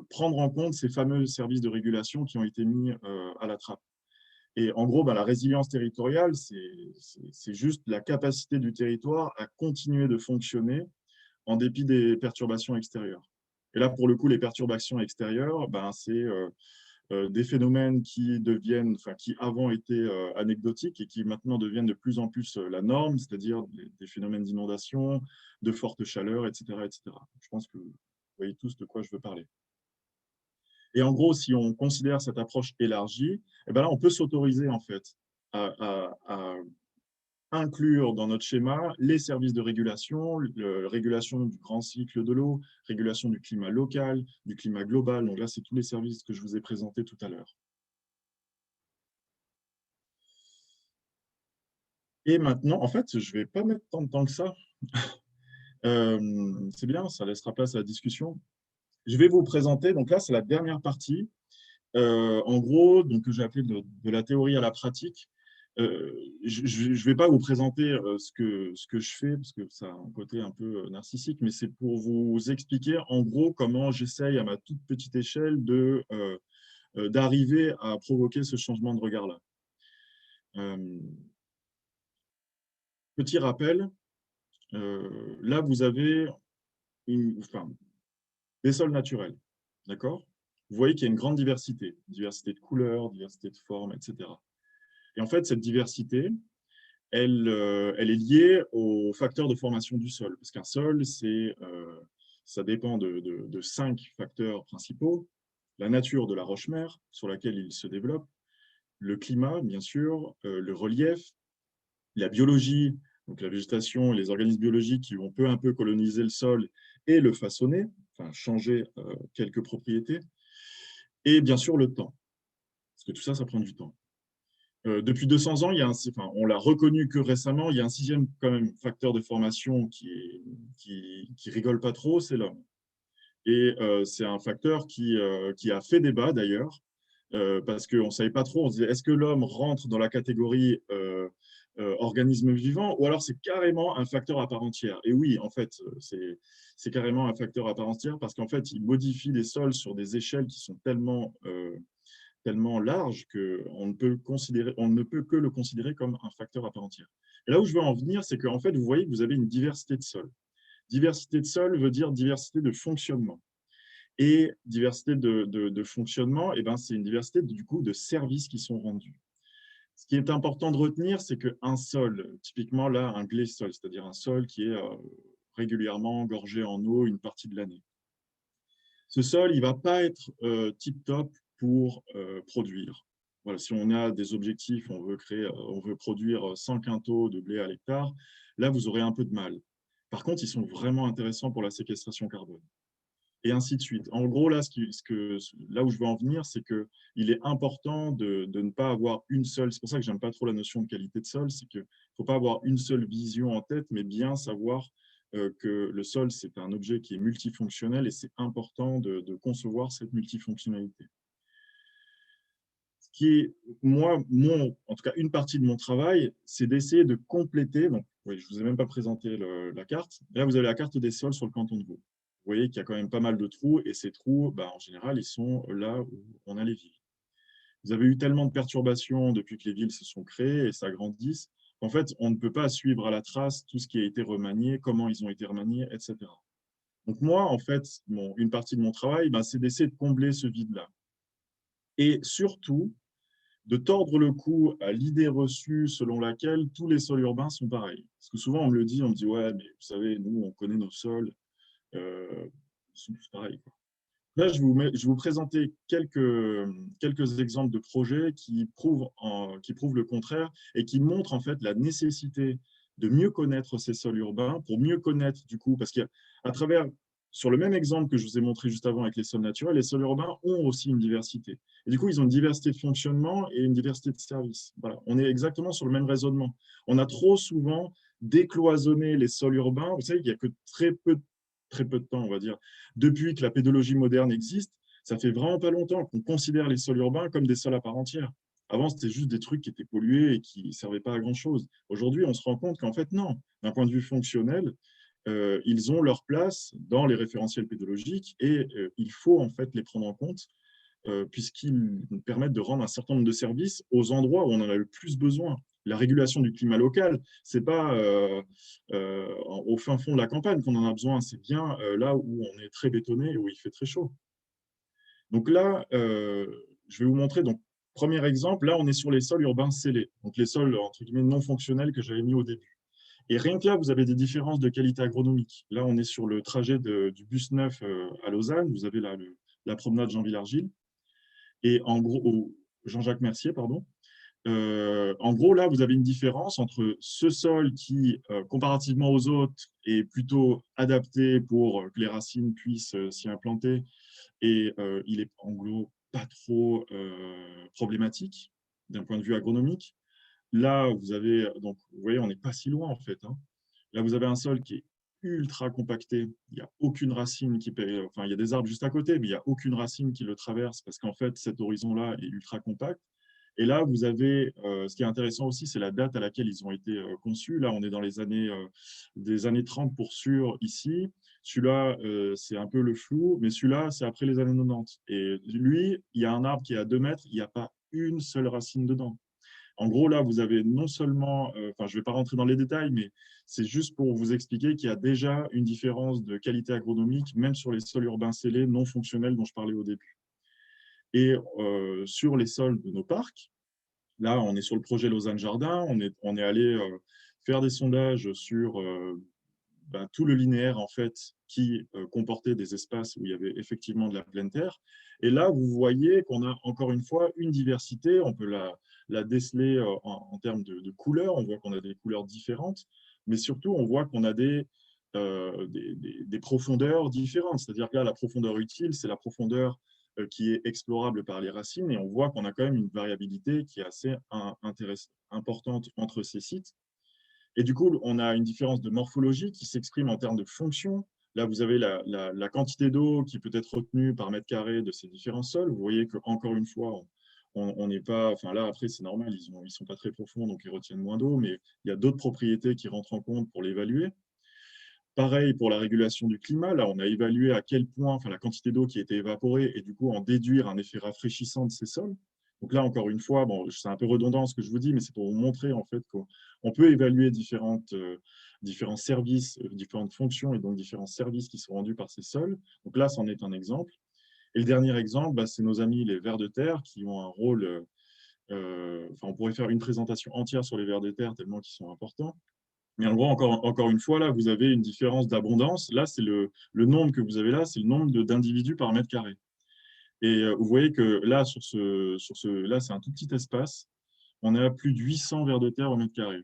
prendre en compte ces fameux services de régulation qui ont été mis à la trappe. Et en gros, la résilience territoriale, c'est juste la capacité du territoire à continuer de fonctionner en dépit des perturbations extérieures. Et là, pour le coup, les perturbations extérieures, c'est des phénomènes qui avant étaient anecdotiques et qui maintenant deviennent de plus en plus la norme, c'est-à-dire des phénomènes d'inondation, de forte chaleur, etc., etc. Je pense que vous voyez tous de quoi je veux parler. Et en gros, si on considère cette approche élargie, là, on peut s'autoriser en fait à inclure dans notre schéma les services de régulation, régulation du grand cycle de l'eau, régulation du climat local, du climat global. Donc là, c'est tous les services que je vous ai présentés tout à l'heure. Et maintenant, en fait, je ne vais pas mettre tant de temps que ça. C'est bien, ça laissera place à la discussion. Je vais vous présenter, donc là, c'est la dernière partie. En gros, donc, que j'ai appelé de la théorie à la pratique. Je ne vais pas vous présenter ce que je fais, parce que ça a un côté un peu narcissique, mais c'est pour vous expliquer en gros comment j'essaye à ma toute petite échelle d'arriver à provoquer ce changement de regard-là. Petit rappel, là vous avez Les sols naturels, d'accord? Vous voyez qu'il y a une grande diversité de couleurs, diversité de formes, etc. Et en fait, cette diversité, elle est liée aux facteurs de formation du sol. Parce qu'un sol, ça dépend de 5 facteurs principaux. La nature de la roche-mère sur laquelle il se développe, le climat, bien sûr, le relief, la biologie, donc la végétation et les organismes biologiques qui vont peu à peu coloniser le sol et le façonner, enfin changer quelques propriétés, et bien sûr le temps, parce que tout ça, ça prend du temps. Depuis 200 ans, on l'a reconnu que récemment, il y a un 6e quand même facteur de formation qui rigole pas trop, c'est l'homme. Et c'est un facteur qui a fait débat d'ailleurs, parce qu'on ne savait pas trop, on se disait, est-ce que l'homme rentre dans la catégorie organisme vivant, ou alors c'est carrément un facteur à part entière. Et oui, en fait, c'est carrément un facteur à part entière, parce qu'en fait, il modifie les sols sur des échelles qui sont tellement larges qu'on ne peut que le considérer comme un facteur à part entière. Et là où je veux en venir, c'est qu'en fait, vous voyez que vous avez une diversité de sols. Diversité de sols veut dire diversité de fonctionnement. Et diversité de fonctionnement, eh ben, c'est une diversité du coup de services qui sont rendus. Ce qui est important de retenir, c'est qu'un sol, typiquement là, un gley-sol, c'est-à-dire un sol qui est régulièrement gorgé en eau une partie de l'année. Ce sol, il ne va pas être tip-top pour produire. Voilà, si on a des objectifs, on veut produire 100 quintaux de blé à l'hectare, là, vous aurez un peu de mal. Par contre, ils sont vraiment intéressants pour la séquestration carbone. Et ainsi de suite. En gros, là, là où je veux en venir, c'est qu'il est important de ne pas avoir une seule, c'est pour ça que je n'aime pas trop la notion de qualité de sol, c'est qu'il ne faut pas avoir une seule vision en tête, mais bien savoir que le sol, c'est un objet qui est multifonctionnel et c'est important de concevoir cette multifonctionnalité. Ce qui est, moi, en tout cas, une partie de mon travail, c'est d'essayer de compléter, donc, oui, je ne vous ai même pas présenté la carte, là, vous avez la carte des sols sur le canton de Vaud. Vous voyez qu'il y a quand même pas mal de trous, et ces trous, bah, en général, ils sont là où on a les villes. Vous avez eu tellement de perturbations depuis que les villes se sont créées et s'agrandissent, qu'en fait, on ne peut pas suivre à la trace tout ce qui a été remanié, comment ils ont été remaniés, etc. Donc moi, en fait, une partie de mon travail, bah, c'est d'essayer de combler ce vide-là. Et surtout, de tordre le cou à l'idée reçue selon laquelle tous les sols urbains sont pareils. Parce que souvent, on me le dit, on me dit, ouais, mais vous savez, nous, on connaît nos sols, ils sont tous pareils, quoi. Là, je vais vous présenter quelques exemples de projets qui prouvent le contraire et qui montrent en fait la nécessité de mieux connaître ces sols urbains pour mieux connaître du coup, parce qu'à travers, sur le même exemple que je vous ai montré juste avant avec les sols naturels, les sols urbains ont aussi une diversité. Et du coup, ils ont une diversité de fonctionnement et une diversité de services. Voilà, on est exactement sur le même raisonnement. On a trop souvent décloisonné les sols urbains. Vous savez qu'il n'y a que très peu de temps, on va dire, depuis que la pédologie moderne existe, ça fait vraiment pas longtemps qu'on considère les sols urbains comme des sols à part entière. Avant, c'était juste des trucs qui étaient pollués et qui ne servaient pas à grand-chose. Aujourd'hui, on se rend compte qu'en fait, non. D'un point de vue fonctionnel, ils ont leur place dans les référentiels pédologiques et il faut en fait les prendre en compte puisqu'ils nous permettent de rendre un certain nombre de services aux endroits où on en a le plus besoin. La régulation du climat local, ce n'est pas au fin fond de la campagne qu'on en a besoin, c'est bien là où on est très bétonné et où il fait très chaud. Donc là, je vais vous montrer, donc, premier exemple, là on est sur les sols urbains scellés, donc les sols entre guillemets non fonctionnels que j'avais mis au début. Et rien que là, vous avez des différences de qualité agronomique. Là, on est sur le trajet du bus neuf à Lausanne, vous avez là la promenade Jean-Villargile. Et en gros, Jean-Jacques Mercier, pardon. En gros, là, vous avez une différence entre ce sol qui, comparativement aux autres, est plutôt adapté pour que les racines puissent s'y implanter et il est en gros pas trop problématique d'un point de vue agronomique. Là, vous avez, donc, vous voyez, on n'est pas si loin en fait, hein. Là, vous avez un sol qui est ultra compacté. Il n'y a aucune racine qui peut, enfin, il y a des arbres juste à côté, mais il n'y a aucune racine qui le traverse parce qu'en fait, cet horizon-là est ultra compact. Et là, vous avez, ce qui est intéressant aussi, c'est la date à laquelle ils ont été conçus. Là, on est dans des années 30 pour sûr ici. Celui-là, c'est un peu le flou, mais celui-là, c'est après les années 90. Et lui, il y a un arbre qui est à 2 mètres, il n'y a pas une seule racine dedans. En gros, là, vous avez non seulement, enfin, je ne vais pas rentrer dans les détails, mais c'est juste pour vous expliquer qu'il y a déjà une différence de qualité agronomique, même sur les sols urbains scellés non fonctionnels dont je parlais au début. Et sur les sols de nos parcs, là, on est sur le projet Lausanne Jardin, on est allé faire des sondages sur tout le linéaire en fait, qui comportait des espaces où il y avait effectivement de la pleine terre. Et là, vous voyez qu'on a encore une fois une diversité, on peut la déceler en termes de couleurs, on voit qu'on a des couleurs différentes, mais surtout, on voit qu'on a des profondeurs différentes. C'est-à-dire que là, la profondeur utile, c'est la profondeur qui est explorable par les racines, et on voit qu'on a quand même une variabilité qui est assez importante entre ces sites. Et du coup, on a une différence de morphologie qui s'exprime en termes de fonction. Là, vous avez la quantité d'eau qui peut être retenue par mètre carré de ces différents sols. Vous voyez qu'encore une fois, on n'est pas. Enfin, là, après, c'est normal, ils ne sont pas très profonds, donc ils retiennent moins d'eau, mais il y a d'autres propriétés qui rentrent en compte pour l'évaluer. Pareil pour la régulation du climat. Là, on a évalué à quel point, enfin, la quantité d'eau qui a été évaporée et du coup en déduire un effet rafraîchissant de ces sols. Donc là, encore une fois, bon, c'est un peu redondant ce que je vous dis, mais c'est pour vous montrer en fait qu'on peut évaluer différents services, différentes fonctions et donc différents services qui sont rendus par ces sols. Donc là, c'en est un exemple. Et le dernier exemple, c'est nos amis les vers de terre qui ont un rôle. On pourrait faire une présentation entière sur les vers de terre tellement qu'ils sont importants. Mais en gros, encore une fois, là, vous avez une différence d'abondance. Là, c'est le nombre que vous avez là, c'est le nombre d'individus par mètre carré. Et vous voyez que là, là, c'est un tout petit espace. On est à plus de 800 vers de terre au mètre carré.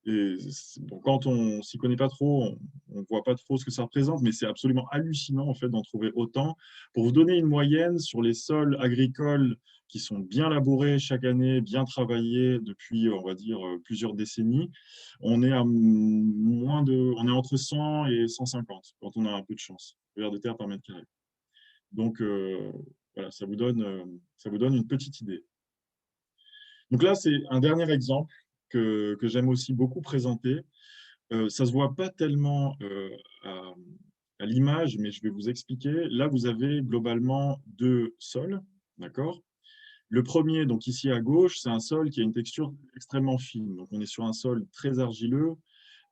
Et bon, quand on s'y connaît pas trop, on ne voit pas trop ce que ça représente, mais c'est absolument hallucinant en fait d'en trouver autant. Pour vous donner une moyenne sur les sols agricoles qui sont bien labourés chaque année, bien travaillés depuis, on va dire, plusieurs décennies, on est on est entre 100 et 150 quand on a un peu de chance, vers de terre par mètre carré. Donc voilà, ça vous donne une petite idée. Donc là, c'est un dernier exemple que j'aime aussi beaucoup présenter. Ça ne se voit pas tellement à l'image, mais je vais vous expliquer. Là, vous avez globalement deux sols, d'accord? Le premier, donc ici à gauche, c'est un sol qui a une texture extrêmement fine. Donc on est sur un sol très argileux.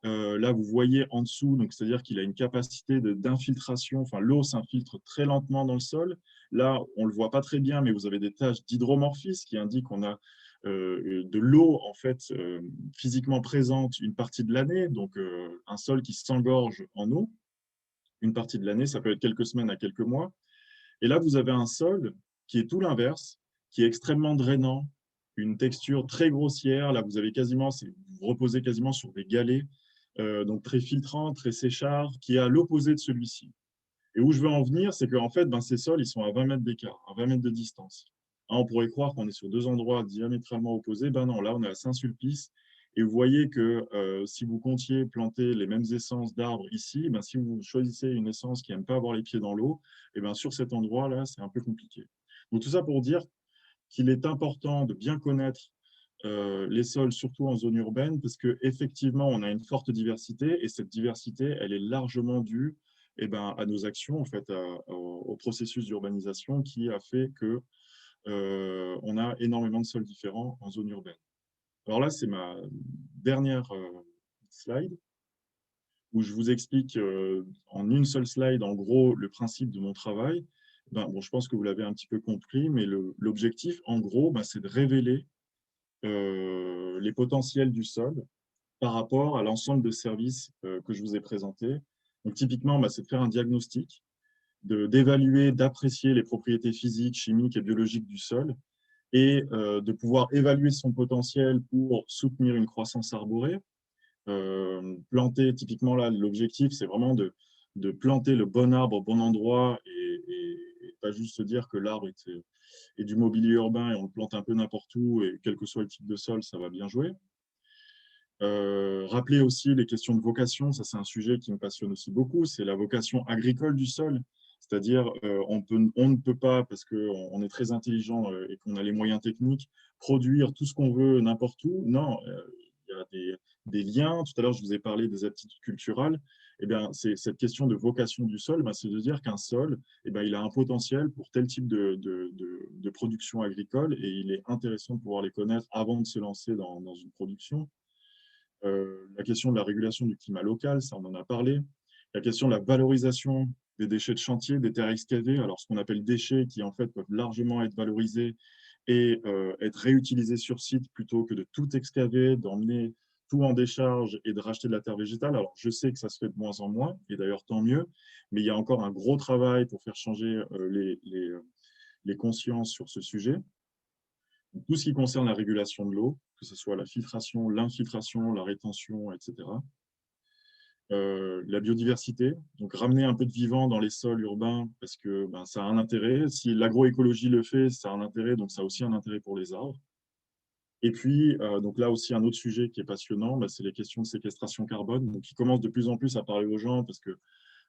Là, vous voyez en dessous, donc c'est-à-dire qu'il a une capacité d'infiltration. Enfin, l'eau s'infiltre très lentement dans le sol. Là, on ne le voit pas très bien, mais vous avez des taches d'hydromorphisme qui indiquent qu'on a de l'eau en fait physiquement présente une partie de l'année, donc un sol qui s'engorge en eau une partie de l'année, ça peut être quelques semaines à quelques mois. Et là, vous avez un sol qui est tout l'inverse, qui est extrêmement drainant, une texture très grossière. Là, vous avez quasiment, vous reposez quasiment sur des galets, donc très filtrant, très séchard, qui est à l'opposé de celui-ci. Et où je veux en venir, c'est qu'en fait, ces sols, ils sont à 20 mètres d'écart, à 20 mètres de distance. On pourrait croire qu'on est sur deux endroits diamétralement opposés. Ben non, là, on est à Saint-Sulpice. Et vous voyez que si vous comptiez planter les mêmes essences d'arbres ici, si vous choisissez une essence qui n'aime pas avoir les pieds dans l'eau, et sur cet endroit-là, c'est un peu compliqué. Donc tout ça pour dire qu'il est important de bien connaître les sols, surtout en zone urbaine, parce qu'effectivement, on a une forte diversité, et cette diversité, elle est largement due à nos actions, en fait, au processus d'urbanisation qui a fait que on a énormément de sols différents en zone urbaine. Alors là, c'est ma dernière slide, où je vous explique en une seule slide, en gros, le principe de mon travail. Je pense que vous l'avez un petit peu compris, mais l'objectif, en gros, c'est de révéler les potentiels du sol par rapport à l'ensemble de services que je vous ai présentés. Donc, typiquement, c'est de faire un diagnostic, d'évaluer, d'apprécier les propriétés physiques, chimiques et biologiques du sol, et de pouvoir évaluer son potentiel pour soutenir une croissance arborée. Planter, typiquement, là, l'objectif, c'est vraiment de planter le bon arbre au bon endroit et pas juste se dire que l'arbre est du mobilier urbain et on le plante un peu n'importe où et quel que soit le type de sol, ça va bien jouer. Rappeler aussi les questions de vocation, ça c'est un sujet qui me passionne aussi beaucoup, c'est la vocation agricole du sol. C'est-à-dire, on ne peut pas, parce qu'on est très intelligent et qu'on a les moyens techniques, produire tout ce qu'on veut n'importe où. Non, il y a des liens. Tout à l'heure, je vous ai parlé des aptitudes culturelles. eh bien, cette question de vocation du sol, c'est de dire qu'un sol, il a un potentiel pour tel type de production agricole et il est intéressant de pouvoir les connaître avant de se lancer dans une production. La question de la régulation du climat local, ça on en a parlé. La question de la valorisation des déchets de chantier, des terres excavées, alors ce qu'on appelle déchets qui en fait peuvent largement être valorisés et être réutilisés sur site plutôt que de tout excaver, d'emmener tout en décharge et de racheter de la terre végétale. Alors je sais que ça se fait de moins en moins, et d'ailleurs tant mieux, mais il y a encore un gros travail pour faire changer les consciences sur ce sujet. Tout ce qui concerne la régulation de l'eau, que ce soit la filtration, l'infiltration, la rétention, etc. La biodiversité, donc ramener un peu de vivant dans les sols urbains parce que ça a un intérêt. Si l'agroécologie le fait, ça a un intérêt, donc ça a aussi un intérêt pour les arbres. Et puis, donc là aussi, un autre sujet qui est passionnant, c'est les questions de séquestration carbone, donc qui commencent de plus en plus à parler aux gens parce que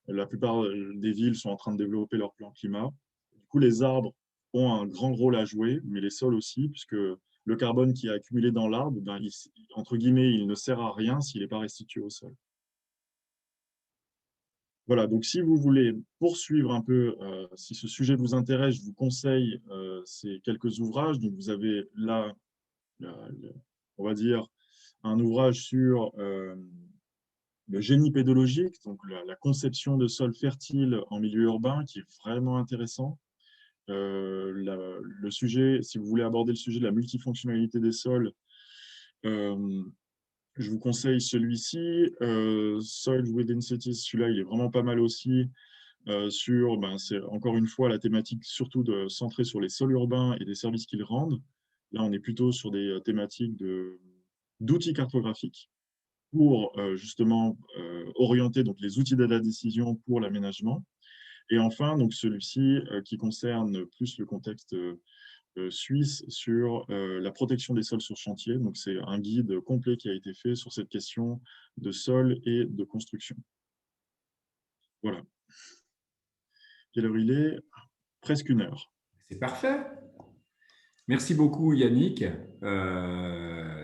la plupart des villes sont en train de développer leur plan climat. Du coup, les arbres ont un grand rôle à jouer, mais les sols aussi, puisque le carbone qui est accumulé dans l'arbre, entre guillemets, il ne sert à rien s'il n'est pas restitué au sol. Voilà, donc si vous voulez poursuivre un peu, si ce sujet vous intéresse, je vous conseille ces quelques ouvrages. Donc vous avez là, on va dire, un ouvrage sur le génie pédologique, donc la conception de sols fertiles en milieu urbain, qui est vraiment intéressant. Le sujet, si vous voulez aborder le sujet de la multifonctionnalité des sols, je vous conseille celui-ci, Soils Within Cities. Celui-là, il est vraiment pas mal aussi. C'est encore une fois la thématique surtout centrée sur les sols urbains et des services qu'ils rendent. Là, on est plutôt sur des thématiques d'outils cartographiques pour justement orienter donc, les outils de la décision pour l'aménagement. Et enfin, donc celui-ci qui concerne plus le contexte suisse sur la protection des sols sur chantier. Donc, c'est un guide complet qui a été fait sur cette question de sol et de construction. Voilà. Quelle heure il est? Presque 1 heure. C'est parfait. Merci beaucoup, Yannick.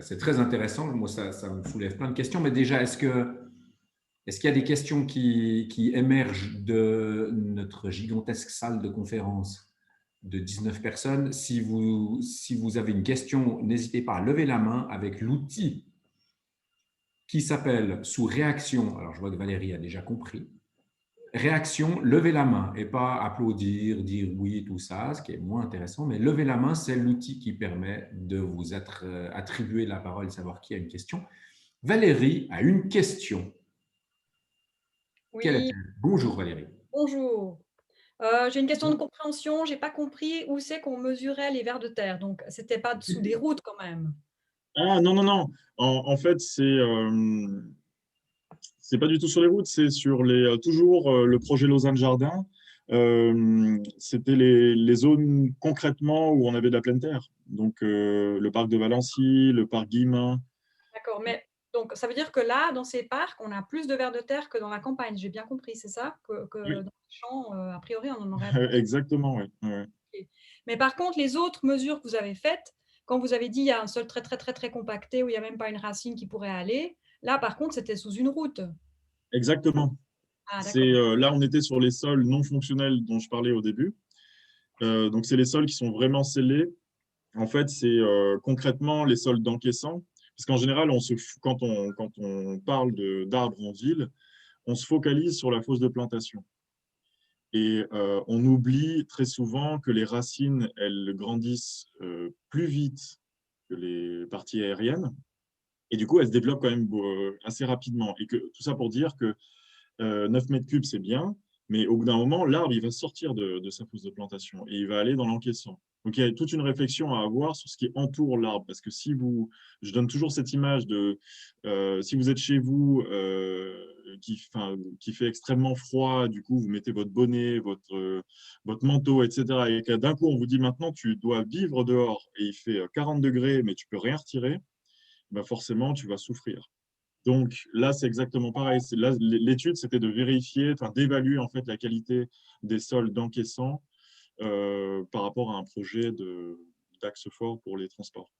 C'est très intéressant. Moi, ça me soulève plein de questions. Mais déjà, est-ce qu'il y a des questions qui émergent de notre gigantesque salle de conférence de 19 personnes? Si vous avez une question, n'hésitez pas à lever la main avec l'outil qui s'appelle sous réaction. Alors, je vois que Valérie a déjà compris. Réaction, lever la main et pas applaudir, dire oui, tout ça, ce qui est moins intéressant. Mais lever la main, c'est l'outil qui permet de vous attribuer la parole et savoir qui a une question. Valérie a une question. Quelle Oui, est-elle? Bonjour Valérie. bonjour. J'ai une question de compréhension. J'ai pas compris où c'est qu'on mesurait les vers de terre. Donc, c'était pas sous des routes quand même. Ah non, non, non. En fait, c'est pas du tout sur les routes, c'est sur toujours le projet Lausanne Jardin. C'était les zones concrètement où on avait de la pleine terre. Donc, le parc de Valency, le parc Guillemin. D'accord, mais donc ça veut dire que là, dans ces parcs, on a plus de vers de terre que dans la campagne. J'ai bien compris, c'est ça? Que Oui, dans les champs, a priori, on en aurait. exactement, oui. Ouais. Mais par contre, les autres mesures que vous avez faites, quand vous avez dit il y a un sol très, très, très, très compacté où il n'y a même pas une racine qui pourrait aller, là, par contre, c'était sous une route. Exactement. Ah, d'accord. Là, on était sur les sols non fonctionnels dont je parlais au début. Donc, c'est les sols qui sont vraiment scellés. En fait, c'est concrètement les sols d'encaissant. Parce qu'en général, quand on parle d'arbres en ville, on se focalise sur la fosse de plantation. Et on oublie très souvent que les racines, elles grandissent plus vite que les parties aériennes. Et du coup, elles se développent quand même assez rapidement. Et que, tout ça pour dire que 9 mètres cubes, c'est bien, mais au bout d'un moment, l'arbre, il va sortir de sa fosse de plantation et il va aller dans l'encaissant. Donc, il y a toute une réflexion à avoir sur ce qui entoure l'arbre, parce que je donne toujours cette image si vous êtes chez vous, qui fait extrêmement froid, du coup, vous mettez votre bonnet, votre manteau, etc., et que d'un coup, on vous dit maintenant, tu dois vivre dehors, et il fait 40 degrés, mais tu peux rien retirer, ben forcément, tu vas souffrir. Donc là, c'est exactement pareil. Là, l'étude, c'était de vérifier, d'évaluer en fait la qualité des sols d'encaissant par rapport à un projet d'axe fort pour les transports.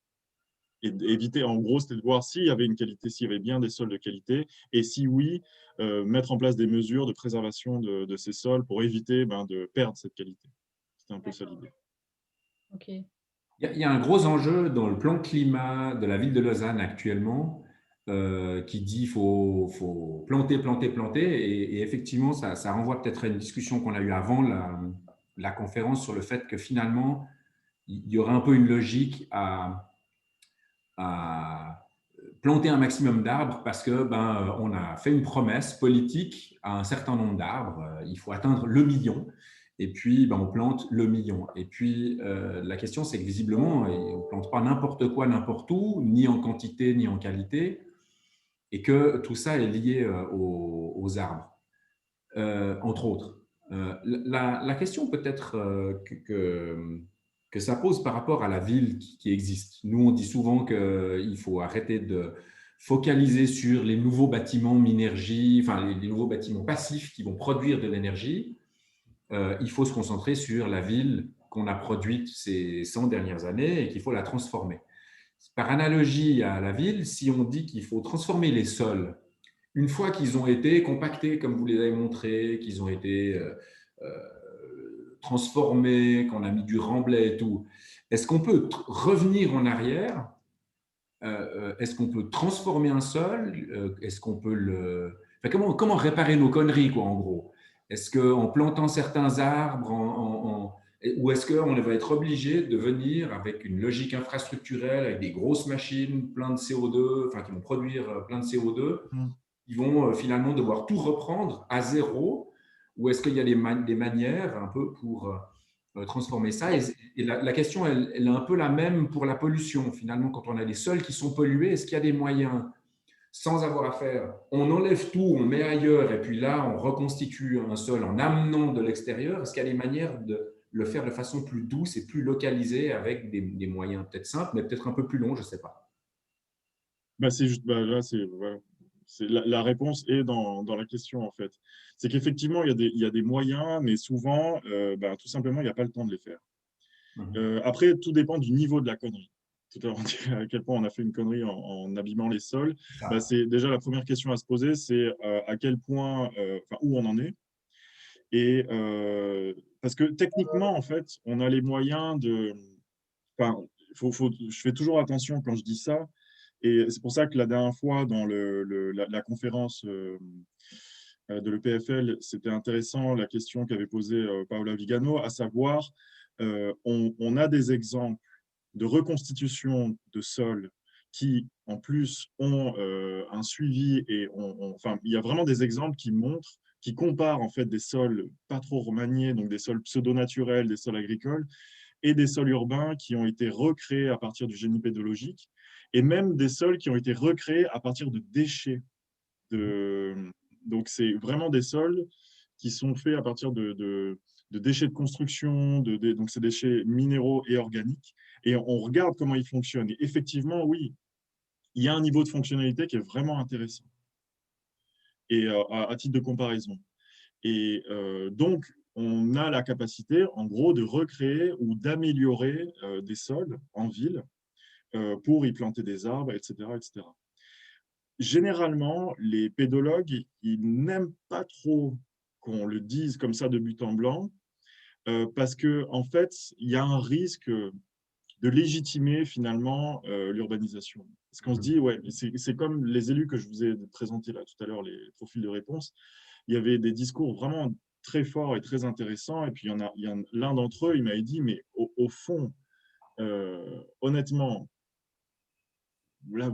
éviter, en gros, c'était de voir s'il y avait une qualité, s'il y avait bien des sols de qualité, et si oui, mettre en place des mesures de préservation de ces sols pour éviter de perdre cette qualité. C'était un peu ça l'idée. Ok. Il y a un gros enjeu dans le plan climat de la ville de Lausanne actuellement qui dit qu'il faut planter, planter, planter. Et effectivement, ça renvoie peut-être à une discussion qu'on a eue avant la conférence sur le fait que finalement, il y aurait un peu une logique à planter un maximum d'arbres parce que on a fait une promesse politique à un certain nombre d'arbres. Il faut atteindre le million. Et puis, on plante le million. Et puis, la question, c'est que visiblement, on ne plante pas n'importe quoi, n'importe où, ni en quantité, ni en qualité, et que tout ça est lié aux arbres, entre autres. La question peut-être que ça pose par rapport à la ville qui existe. Nous, on dit souvent qu'il faut arrêter de focaliser sur les nouveaux bâtiments minergie, enfin les nouveaux bâtiments passifs qui vont produire de l'énergie. Il faut se concentrer sur la ville qu'on a produite ces 100 dernières années et qu'il faut la transformer. Par analogie à la ville, si on dit qu'il faut transformer les sols, une fois qu'ils ont été compactés, comme vous les avez montré, qu'ils ont été transformés, qu'on a mis du remblai et tout, est-ce qu'on peut revenir en arrière? Est-ce qu'on peut transformer un sol? Est-ce qu'on peut le… Enfin, comment réparer nos conneries, quoi, en gros? Est-ce qu'en plantant certains arbres, ou est-ce qu'on va être obligé de venir avec une logique infrastructurelle, avec des grosses machines, plein de CO2, enfin, qui vont produire plein de CO2, qui vont finalement devoir tout reprendre à zéro? Ou est-ce qu'il y a des manières un peu pour transformer ça? Et la question, elle est un peu la même pour la pollution. Finalement, quand on a des sols qui sont pollués, est-ce qu'il y a des moyens, sans avoir à faire, on enlève tout, on met ailleurs, et puis là, on reconstitue un sol en amenant de l'extérieur? Est-ce qu'il y a des manières de le faire de façon plus douce et plus localisée avec des moyens peut-être simples, mais peut-être un peu plus longs, je ne sais pas. C'est juste, là, voilà. La réponse est dans la question, en fait. C'est qu'effectivement, il y a des moyens, mais souvent, tout simplement, il n'y a pas le temps de les faire. Après, tout dépend du niveau de la connerie. Tout à l'heure, on dit à quel point on a fait une connerie en abîmant les sols. C'est déjà la première question à se poser, c'est à quel point, où on en est. Et parce que techniquement, en fait, on a les moyens de… je fais toujours attention quand je dis ça. Et c'est pour ça que la dernière fois, dans la conférence de l'EPFL, c'était intéressant la question qu'avait posée Paola Vigano, à savoir, on a des exemples de reconstitution de sols qui, en plus, ont un suivi et il y a vraiment des exemples qui montrent, qui comparent en fait des sols pas trop remaniés, donc des sols pseudo-naturels, des sols agricoles, et des sols urbains qui ont été recréés à partir du génie pédologique, et même des sols qui ont été recréés à partir de déchets. Donc, c'est vraiment des sols qui sont faits à partir de déchets de construction, donc c'est déchets minéraux et organiques, et on regarde comment ils fonctionnent. Et effectivement, oui, il y a un niveau de fonctionnalité qui est vraiment intéressant, et à titre de comparaison. Et donc, on a la capacité, en gros, de recréer ou d'améliorer des sols en ville pour y planter des arbres, etc., etc. Généralement, les pédologues, ils n'aiment pas trop qu'on le dise comme ça de but en blanc, parce qu'en fait, il y a un risque de légitimer finalement l'urbanisation. Parce qu'on se dit, ouais, c'est comme les élus que je vous ai présentés là tout à l'heure, les profils de réponse, il y avait des discours vraiment très forts et très intéressants, et puis il y a l'un d'entre eux, il m'avait dit, mais au fond, honnêtement, là,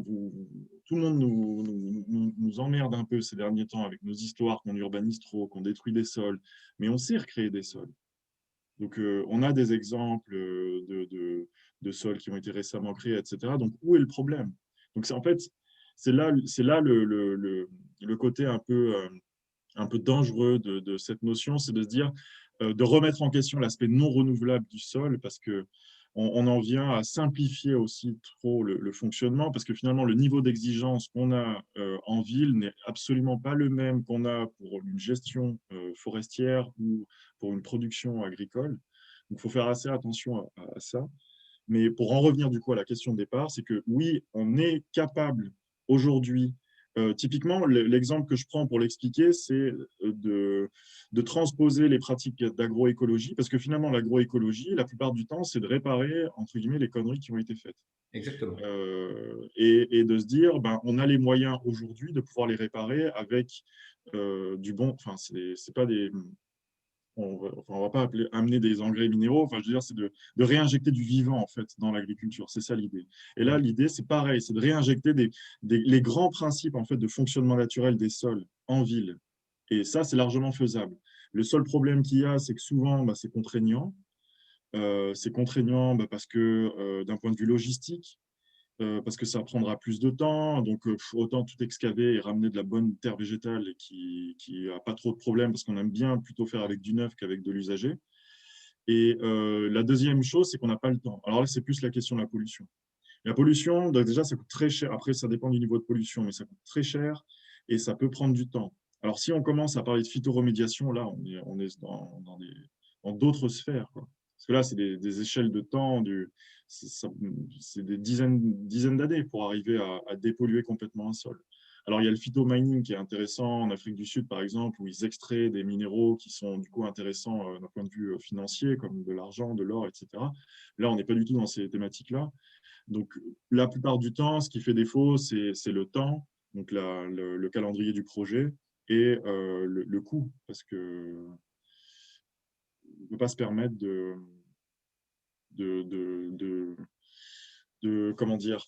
tout le monde nous emmerde un peu ces derniers temps avec nos histoires qu'on urbanise trop, qu'on détruit des sols, mais on sait recréer des sols. Donc, on a des exemples de sols qui ont été récemment créés, etc. Donc, où est le problème? Donc, en fait, c'est là le côté un peu dangereux de cette notion, c'est de se dire, de remettre en question l'aspect non renouvelable du sol, parce que on en vient à simplifier aussi trop le fonctionnement, parce que finalement, le niveau d'exigence qu'on a en ville n'est absolument pas le même qu'on a pour une gestion forestière ou pour une production agricole. Donc, il faut faire assez attention à ça. Mais pour en revenir du coup à la question de départ, c'est que oui, on est capable aujourd'hui, typiquement, l'exemple que je prends pour l'expliquer, c'est de transposer les pratiques d'agroécologie, parce que finalement, l'agroécologie, la plupart du temps, c'est de réparer, entre guillemets, les conneries qui ont été faites. Exactement. Et de se dire, ben, on a les moyens aujourd'hui de pouvoir les réparer avec du bon, enfin, c'est pas des, on va pas amener des engrais minéraux, enfin, je veux dire, c'est de réinjecter du vivant, en fait, dans l'agriculture. C'est ça l'idée. Et là, l'idée, c'est pareil, c'est de réinjecter les grands principes, en fait, de fonctionnement naturel des sols en ville. Et ça, c'est largement faisable. Le seul problème qu'il y a, c'est que souvent, bah, c'est contraignant. C'est contraignant bah, parce que d'un point de vue logistique, parce que ça prendra plus de temps. Donc, autant tout excaver et ramener de la bonne terre végétale et qui n'a pas trop de problèmes, parce qu'on aime bien plutôt faire avec du neuf qu'avec de l'usager. Et la deuxième chose, c'est qu'on n'a pas le temps. Alors là, c'est plus la question de la pollution. La pollution, donc déjà, ça coûte très cher. Après, ça dépend du niveau de pollution, mais ça coûte très cher et ça peut prendre du temps. Alors, si on commence à parler de phytoremédiation, là, on est dans d'autres sphères, quoi. Parce que là, c'est des échelles de temps, c'est des dizaines d'années pour arriver à dépolluer complètement un sol. Alors, il y a le phytomining qui est intéressant en Afrique du Sud, par exemple, où ils extraient des minéraux qui sont du coup intéressants d'un point de vue financier, comme de l'argent, de l'or, etc. Là, on n'est pas du tout dans ces thématiques-là. Donc, la plupart du temps, ce qui fait défaut, c'est le temps, donc le calendrier du projet et le coût, parce qu'on ne peut pas se permettre comment dire,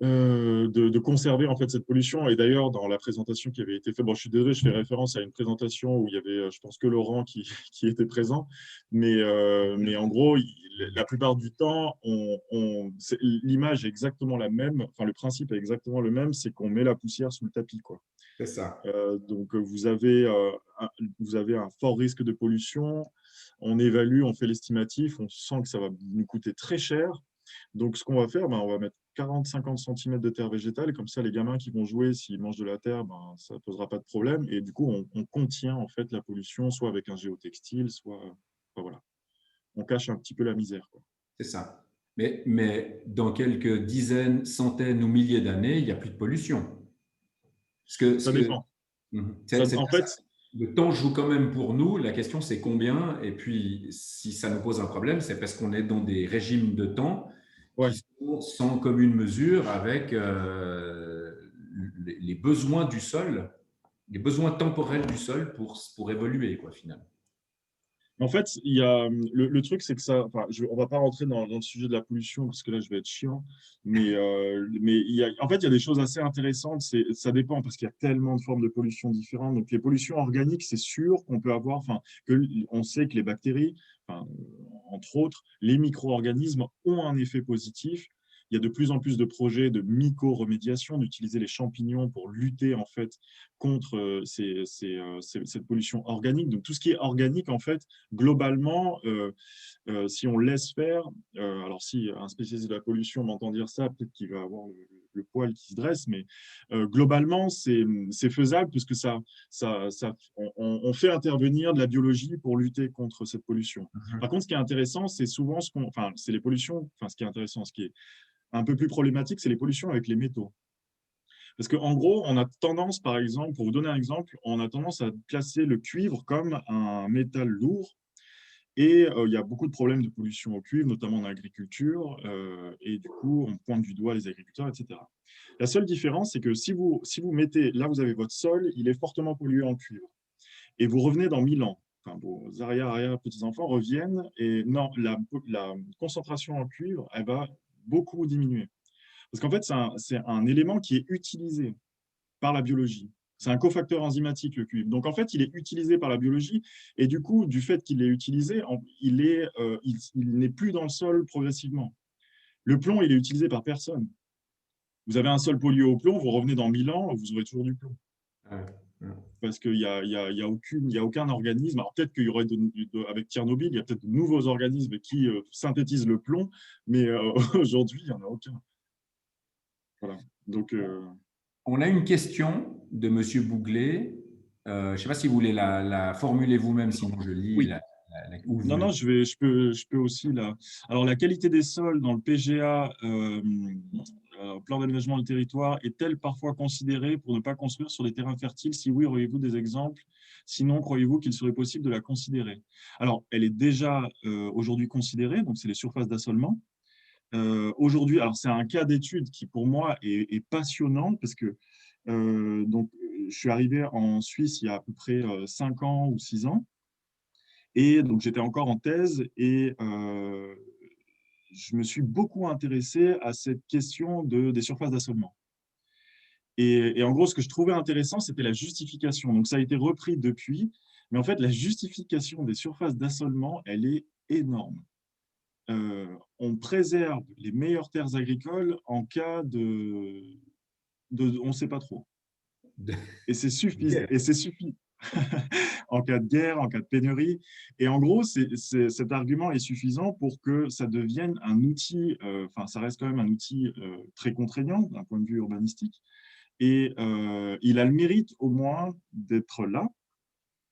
de conserver en fait cette pollution. Et d'ailleurs, dans la présentation qui avait été faite, bon, je suis désolé, je fais référence à une présentation où il y avait, je pense que Laurent qui était présent, mais en gros, la plupart du temps, l'image est exactement la même, enfin le principe est exactement le même, c'est qu'on met la poussière sous le tapis, quoi. C'est ça. Donc vous avez un fort risque de pollution, on évalue, on fait l'estimatif, on sent que ça va nous coûter très cher. Donc, ce qu'on va faire, ben, on va mettre 40-50 cm de terre végétale. Et comme ça, les gamins qui vont jouer, s'ils mangent de la terre, ben, ça ne posera pas de problème. Et du coup, on contient en fait la pollution, soit avec un géotextile, soit enfin, voilà. On cache un petit peu la misère, quoi. C'est ça. Mais dans quelques dizaines, centaines ou milliers d'années, il n'y a plus de pollution. Ça dépend. C'est En bien ça. fait, Le temps joue quand même pour nous. La question, c'est combien. Et puis, si ça nous pose un problème, c'est parce qu'on est dans des régimes de temps ouais. qui sont sans commune mesure avec les besoins du sol, les besoins temporels du sol pour évoluer, quoi, finalement. En fait, il y a, le truc, c'est que ça. Enfin, on va pas rentrer dans le sujet de la pollution parce que là, je vais être chiant. Mais en fait, il y a des choses assez intéressantes. Ça dépend parce qu'il y a tellement de formes de pollution différentes. Donc, les pollutions organiques, c'est sûr qu'on peut avoir. Enfin, on sait que les bactéries, enfin, entre autres, les micro-organismes ont un effet positif. Il y a de plus en plus de projets de myco-remédiation, d'utiliser les champignons pour lutter en fait contre cette pollution organique. Donc tout ce qui est organique, en fait, globalement, si on laisse faire, alors si un spécialiste de la pollution m'entend dire ça, peut-être qu'il va avoir le poil qui se dresse, mais globalement, c'est faisable puisque on fait intervenir de la biologie pour lutter contre cette pollution. Par contre, ce qui est intéressant, c'est souvent c'est les pollutions, enfin, ce qui est intéressant, ce qui est un peu plus problématique, c'est les pollutions avec les métaux. Parce qu'en gros, on a tendance, par exemple, pour vous donner un exemple, on a tendance à classer le cuivre comme un métal lourd. Et il y a beaucoup de problèmes de pollution au cuivre, notamment en agriculture. Et du coup, on pointe du doigt les agriculteurs, etc. La seule différence, c'est que si vous mettez, là, vous avez votre sol, il est fortement pollué en cuivre. Et vous revenez dans 1000 ans. Enfin, vos arrière-petits-enfants reviennent et non, la concentration en cuivre, elle va beaucoup diminuer. Parce qu'en fait, c'est un élément qui est utilisé par la biologie. C'est un cofacteur enzymatique, le cuivre. Donc, en fait, il est utilisé par la biologie. Et du coup, du fait qu'il est utilisé, il n'est plus dans le sol progressivement. Le plomb, il est utilisé par personne. Vous avez un sol pollué au plomb, vous revenez dans 1000 ans, vous aurez toujours du plomb. Parce qu'il n'y a aucun organisme. Alors, peut-être qu'il y aurait, avec Tchernobyl, il y a peut-être de nouveaux organismes qui synthétisent le plomb, mais aujourd'hui, il n'y en a aucun. Voilà. Donc, On a une question de Monsieur Bouglet. Je ne sais pas si vous voulez la formuler vous-même, sinon je lis. oui. où vous Non, non, je peux aussi là. Alors, la qualité des sols dans le PGA, plan d'aménagement du territoire, est-elle parfois considérée pour ne pas construire sur des terrains fertiles? Si oui, auriez-vous des exemples? Sinon, croyez-vous qu'il serait possible de la considérer? Alors, elle est déjà aujourd'hui considérée, donc c'est les surfaces d'assolement. Aujourd'hui, alors c'est un cas d'étude qui pour moi est passionnant parce que je suis arrivé en Suisse il y a à peu près 5 ans ou 6 ans. Et donc, j'étais encore en thèse et je me suis beaucoup intéressé à cette question des surfaces d'assolement. Et en gros, ce que je trouvais intéressant, c'était la justification. Donc, ça a été repris depuis. Mais en fait, la justification des surfaces d'assolement, elle est énorme. On préserve les meilleures terres agricoles en cas on ne sait pas trop. Et c'est suffisant. Et c'est suffisant. En cas de guerre, en cas de pénurie. Et en gros, cet argument est suffisant pour que ça devienne un outil, enfin, ça reste quand même un outil très contraignant d'un point de vue urbanistique. Et il a le mérite au moins d'être là,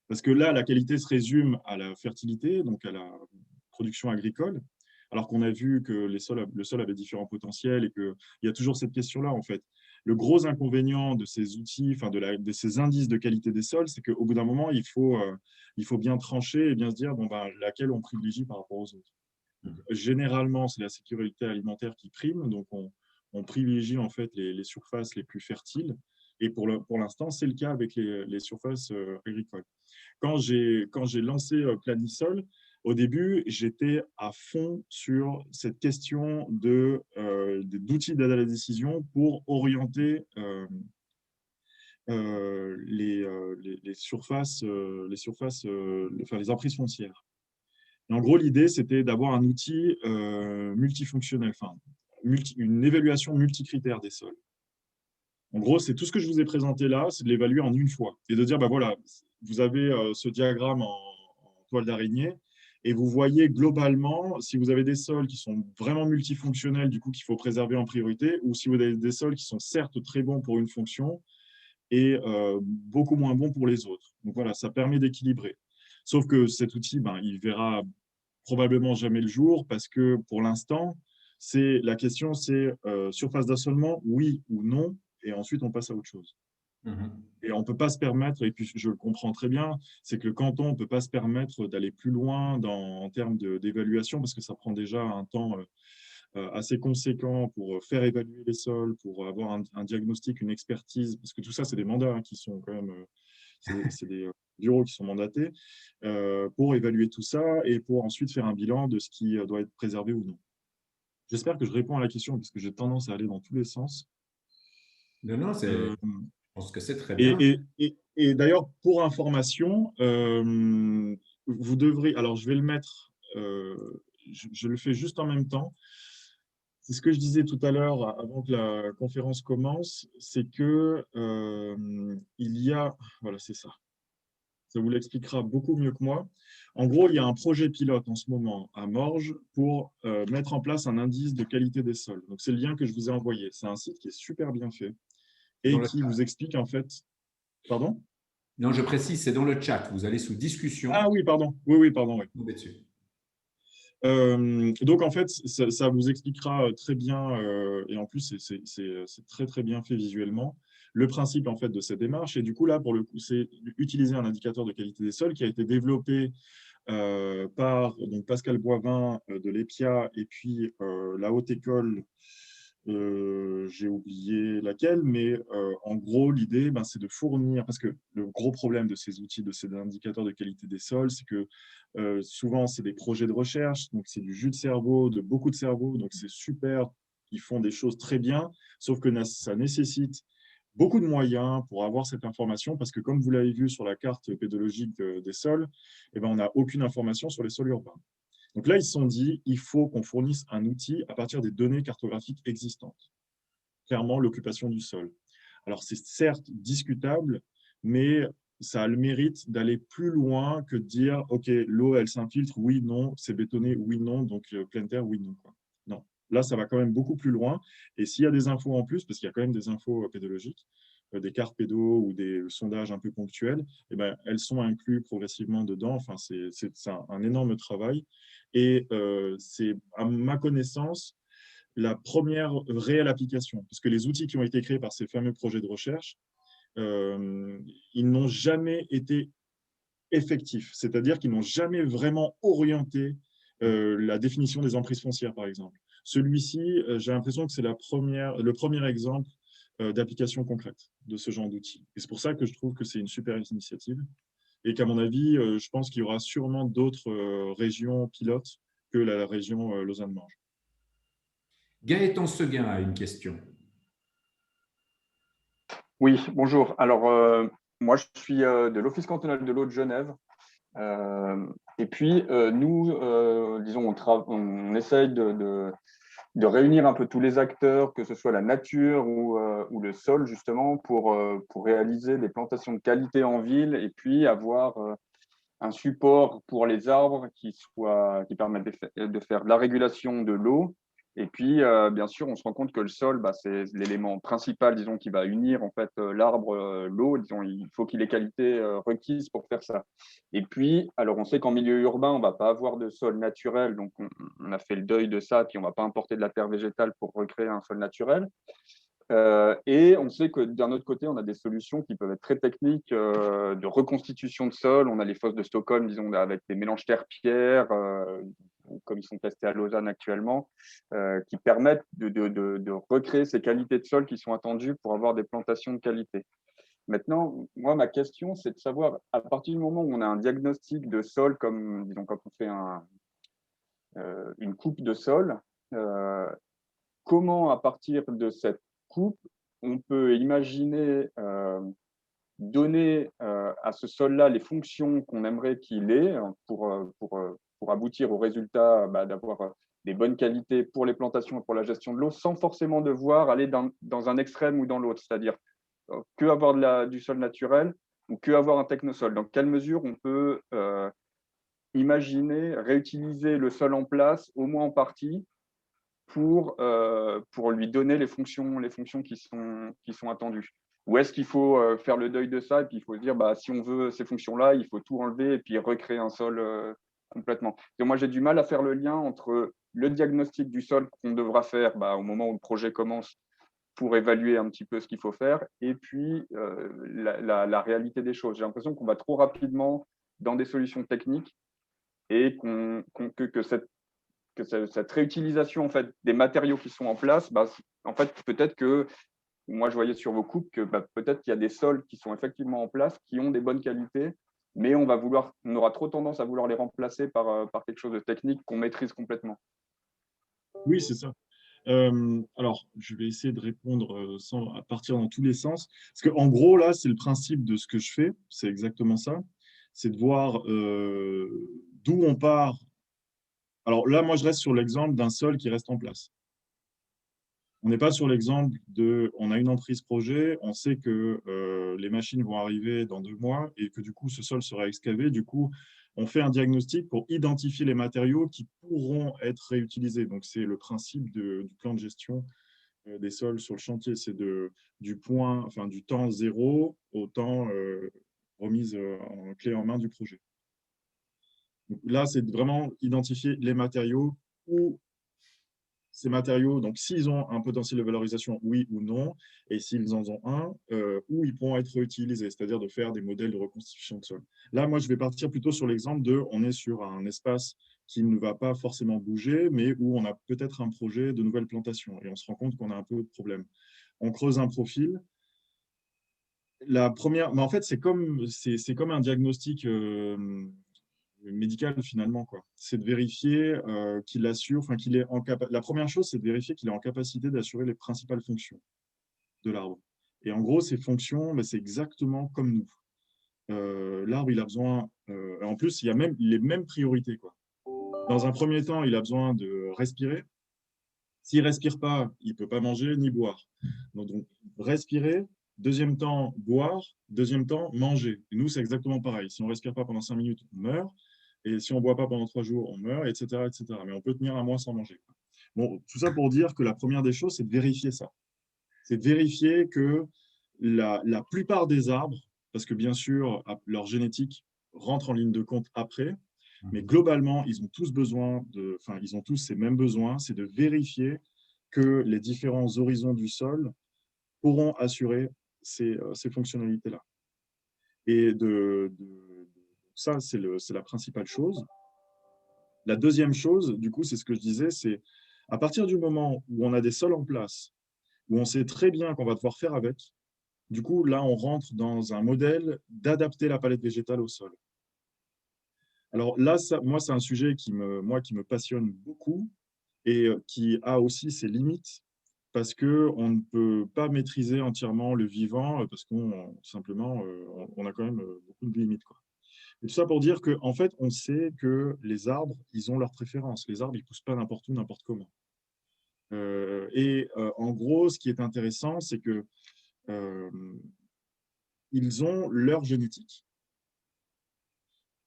parce que là, la qualité se résume à la fertilité, donc à la production agricole, alors qu'on a vu que le sol avait différents potentiels et qu'il y a toujours cette question-là, en fait. Le gros inconvénient de ces outils, enfin de ces indices de qualité des sols, c'est qu'au bout d'un moment, il faut bien trancher et bien se dire bon, ben, laquelle on privilégie par rapport aux autres. Donc, généralement, c'est la sécurité alimentaire qui prime, donc on privilégie en fait les surfaces les plus fertiles. Et pour l'instant, c'est le cas avec les surfaces agricoles. Quand j'ai lancé Planisol, au début, j'étais à fond sur cette question d'outils d'aide à la décision pour orienter les surfaces, enfin, les emprises foncières. Et en gros, l'idée, c'était d'avoir un outil multifonctionnel, enfin, une évaluation multicritère des sols. En gros, c'est tout ce que je vous ai présenté là, c'est de l'évaluer en une fois et de dire, ben voilà, vous avez ce diagramme en toile d'araignée et vous voyez globalement si vous avez des sols qui sont vraiment multifonctionnels, du coup, qu'il faut préserver en priorité, ou si vous avez des sols qui sont certes très bons pour une fonction et beaucoup moins bons pour les autres. Donc voilà, ça permet d'équilibrer. Sauf que cet outil, ben, il verra probablement jamais le jour parce que pour l'instant, la question, c'est surface d'assolement, oui ou non, et ensuite on passe à autre chose. Et on ne peut pas se permettre, et puis je le comprends très bien, c'est que le canton ne peut pas se permettre d'aller plus loin en termes d'évaluation parce que ça prend déjà un temps assez conséquent pour faire évaluer les sols, pour avoir un diagnostic, une expertise, parce que tout ça, c'est des mandats qui sont quand même, c'est des bureaux qui sont mandatés pour évaluer tout ça et pour ensuite faire un bilan de ce qui doit être préservé ou non. J'espère que je réponds à la question parce que j'ai tendance à aller dans tous les sens. Non, non, je pense que c'est très bien. Et d'ailleurs, pour information, vous devrez, alors je vais le mettre, je le fais juste en même temps. C'est ce que je disais tout à l'heure avant que la conférence commence, c'est que il y a, voilà, c'est ça. Ça vous l'expliquera beaucoup mieux que moi. En gros, il y a un projet pilote en ce moment à Morges pour mettre en place un indice de qualité des sols. Donc, c'est le lien que je vous ai envoyé. C'est un site qui est super bien fait et qui vous explique en fait… Pardon? Non, je précise, c'est dans le chat. Vous allez sous discussion. Ah oui, pardon. Oui, pardon. Oui. Tombez dessus. Donc, en fait, ça vous expliquera très bien, et en plus, c'est très, très bien fait visuellement, le principe en fait, de cette démarche. Et du coup, là, pour le coup, c'est utiliser un indicateur de qualité des sols qui a été développé par donc, Pascal Boivin de l'EPIA et puis la Haute École, j'ai oublié laquelle, mais en gros, l'idée, ben, c'est de fournir, parce que le gros problème de ces outils, de ces indicateurs de qualité des sols, c'est que souvent, c'est des projets de recherche, donc c'est du jus de cerveau, de beaucoup de cerveau, donc c'est super, ils font des choses très bien, sauf que ça nécessite beaucoup de moyens pour avoir cette information, parce que comme vous l'avez vu sur la carte pédologique des sols, eh ben, on n'a aucune information sur les sols urbains. Donc là, ils se sont dit, il faut qu'on fournisse un outil à partir des données cartographiques existantes. Clairement, l'occupation du sol. Alors, c'est certes discutable, mais ça a le mérite d'aller plus loin que de dire, OK, l'eau, elle s'infiltre, oui, non, c'est bétonné, oui, non, donc pleine terre, oui, non. Quoi. Non. Là, ça va quand même beaucoup plus loin. Et s'il y a des infos en plus, parce qu'il y a quand même des infos pédologiques, des cartes pédo ou des sondages un peu ponctuels, eh ben, elles sont incluses progressivement dedans. Enfin, c'est un énorme travail. Et c'est, à ma connaissance, la première réelle application. Parce que les outils qui ont été créés par ces fameux projets de recherche, ils n'ont jamais été effectifs. C'est-à-dire qu'ils n'ont jamais vraiment orienté la définition des emprises foncières, par exemple. Celui-ci, j'ai l'impression que c'est le premier exemple d'application concrète de ce genre d'outils. Et c'est pour ça que je trouve que c'est une super initiative et qu'à mon avis, je pense qu'il y aura sûrement d'autres régions pilotes que la région Lausanne-Morges. Gaëtan Seguin a une question. Oui, bonjour. Alors, moi, je suis de l'Office cantonal de l'eau de Genève. Et puis, nous, disons, on essaye de réunir un peu tous les acteurs, que ce soit la nature ou le sol, justement, pour réaliser des plantations de qualité en ville et puis avoir un support pour les arbres qui permettent de faire de la régulation de l'eau. Et puis, bien sûr, on se rend compte que le sol, c'est l'élément principal, disons, qui va unir en fait l'arbre, l'eau. Disons, il faut qu'il ait les qualités requises pour faire ça. Et puis, alors, on sait qu'en milieu urbain, on ne va pas avoir de sol naturel, donc on a fait le deuil de ça, puis on ne va pas importer de la terre végétale pour recréer un sol naturel. Et on sait que d'un autre côté, on a des solutions qui peuvent être très techniques de reconstitution de sol. On a les fosses de Stockholm, disons, avec des mélanges terre-pierre, comme ils sont testés à Lausanne actuellement, qui permettent de recréer ces qualités de sol qui sont attendues pour avoir des plantations de qualité. Maintenant, moi, ma question, c'est de savoir, à partir du moment où on a un diagnostic de sol, comme, disons, quand on fait une coupe de sol, comment, à partir de cette coupe, on peut imaginer donner à ce sol-là les fonctions qu'on aimerait qu'il ait pour aboutir au résultat d'avoir des bonnes qualités pour les plantations et pour la gestion de l'eau, sans forcément devoir aller dans un extrême ou dans l'autre, c'est-à-dire que avoir du sol naturel ou que avoir un technosol. Dans quelle mesure on peut imaginer réutiliser le sol en place, au moins en partie, pour lui donner les fonctions qui sont attendues. Ou est-ce qu'il faut faire le deuil de ça et puis il faut se dire, si on veut ces fonctions-là, il faut tout enlever et puis recréer un sol complètement. Et moi, j'ai du mal à faire le lien entre le diagnostic du sol qu'on devra faire au moment où le projet commence pour évaluer un petit peu ce qu'il faut faire et puis la réalité des choses. J'ai l'impression qu'on va trop rapidement dans des solutions techniques et que cette réutilisation en fait, des matériaux qui sont en place, en fait, peut-être que, moi je voyais sur vos coupes que peut-être qu'il y a des sols qui sont effectivement en place, qui ont des bonnes qualités, mais on aura trop tendance à vouloir les remplacer par quelque chose de technique qu'on maîtrise complètement. Oui, c'est ça. Alors, je vais essayer de répondre sans partir dans tous les sens. Parce qu'en gros, là, c'est le principe de ce que je fais. C'est exactement ça. C'est de voir d'où on part. Alors là, moi, je reste sur l'exemple d'un sol qui reste en place. On n'est pas sur l'exemple on a une emprise projet, on sait que les machines vont arriver dans 2 mois et que du coup, ce sol sera excavé. Du coup, on fait un diagnostic pour identifier les matériaux qui pourront être réutilisés. Donc, c'est le principe du plan de gestion des sols sur le chantier. C'est du temps zéro au temps remise en clé en main du projet. Donc, là, c'est vraiment identifier les matériaux où ces matériaux, donc s'ils ont un potentiel de valorisation, oui ou non, et s'ils en ont un, où ils pourront être réutilisés, c'est-à-dire de faire des modèles de reconstitution de sol. Là, moi, je vais partir plutôt sur l'exemple on est sur un espace qui ne va pas forcément bouger, mais où on a peut-être un projet de nouvelle plantation, et on se rend compte qu'on a un peu de problème. On creuse un profil. La première, mais en fait, c'est comme un diagnostic médical finalement, quoi. C'est de vérifier qu'il assure, enfin qu'il est en capacité. La première chose, c'est de vérifier qu'il est en capacité d'assurer les principales fonctions de l'arbre. Et en gros, ces fonctions, c'est exactement comme nous. L'arbre, il a besoin. En plus, il y a même les mêmes priorités, quoi. Dans un premier temps, il a besoin de respirer. S'il ne respire pas, il ne peut pas manger ni boire. Donc, respirer. Deuxième temps, boire. Deuxième temps, manger. Et nous, c'est exactement pareil. Si on ne respire pas pendant 5 minutes, on meurt. Et si on ne boit pas pendant 3 jours, on meurt, etc., etc. Mais on peut tenir un mois sans manger. Bon, tout ça pour dire que la première des choses, c'est de vérifier ça. C'est de vérifier que la plupart des arbres, parce que bien sûr, leur génétique rentre en ligne de compte après, mais globalement, ils ont tous ils ont tous ces mêmes besoins, c'est de vérifier que les différents horizons du sol pourront assurer ces fonctionnalités-là. Et ça, c'est la principale chose. La deuxième chose, du coup, c'est ce que je disais, c'est à partir du moment où on a des sols en place, où on sait très bien qu'on va devoir faire avec, du coup, là, on rentre dans un modèle d'adapter la palette végétale au sol. Alors là, moi, c'est un sujet qui me passionne beaucoup et qui a aussi ses limites parce qu'on ne peut pas maîtriser entièrement le vivant parce qu'on simplement, on a quand même beaucoup de limites, quoi. Et tout ça pour dire qu'en fait, on sait que les arbres, ils ont leurs préférences. Les arbres, ils ne poussent pas n'importe où, n'importe comment. En gros, ce qui est intéressant, c'est que ils ont leur génétique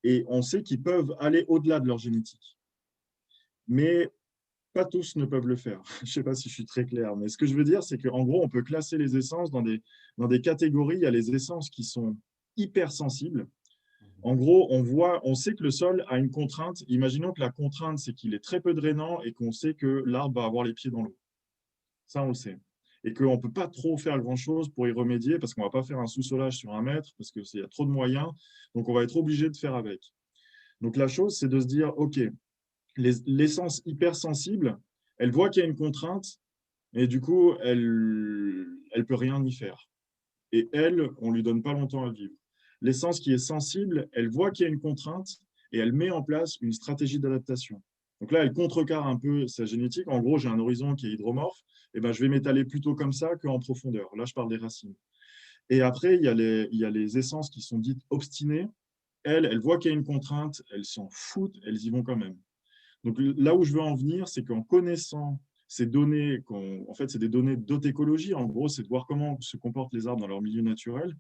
et on sait qu'ils peuvent aller au-delà de leur génétique. Mais pas tous ne peuvent le faire. Je ne sais pas si je suis très clair, mais ce que je veux dire, c'est qu'en gros, on peut classer les essences dans des catégories. Il y a les essences qui sont hypersensibles. En gros, on sait que le sol a une contrainte. Imaginons que la contrainte, c'est qu'il est très peu drainant et qu'on sait que l'arbre va avoir les pieds dans l'eau. Ça, on le sait. Et qu'on ne peut pas trop faire grand-chose pour y remédier parce qu'on ne va pas faire un sous-solage sur 1 mètre parce qu'il y a trop de moyens. Donc, on va être obligé de faire avec. Donc, la chose, c'est de se dire, OK, l'essence hypersensible, elle voit qu'il y a une contrainte et du coup, elle ne peut rien y faire. Et elle, on ne lui donne pas longtemps à vivre. L'essence qui est sensible, elle voit qu'il y a une contrainte et elle met en place une stratégie d'adaptation. Donc là, elle contrecarre un peu sa génétique. En gros, j'ai un horizon qui est hydromorphe, et ben, je vais m'étaler plutôt comme ça qu'en profondeur. Là, je parle des racines. Et après, il y a les essences qui sont dites obstinées. Elles voient qu'il y a une contrainte, elles s'en foutent, elles y vont quand même. Donc là où je veux en venir, c'est qu'en connaissant ces données, en fait, c'est des données d'autécologie. En gros, c'est de voir comment se comportent les arbres dans leur milieu naturel.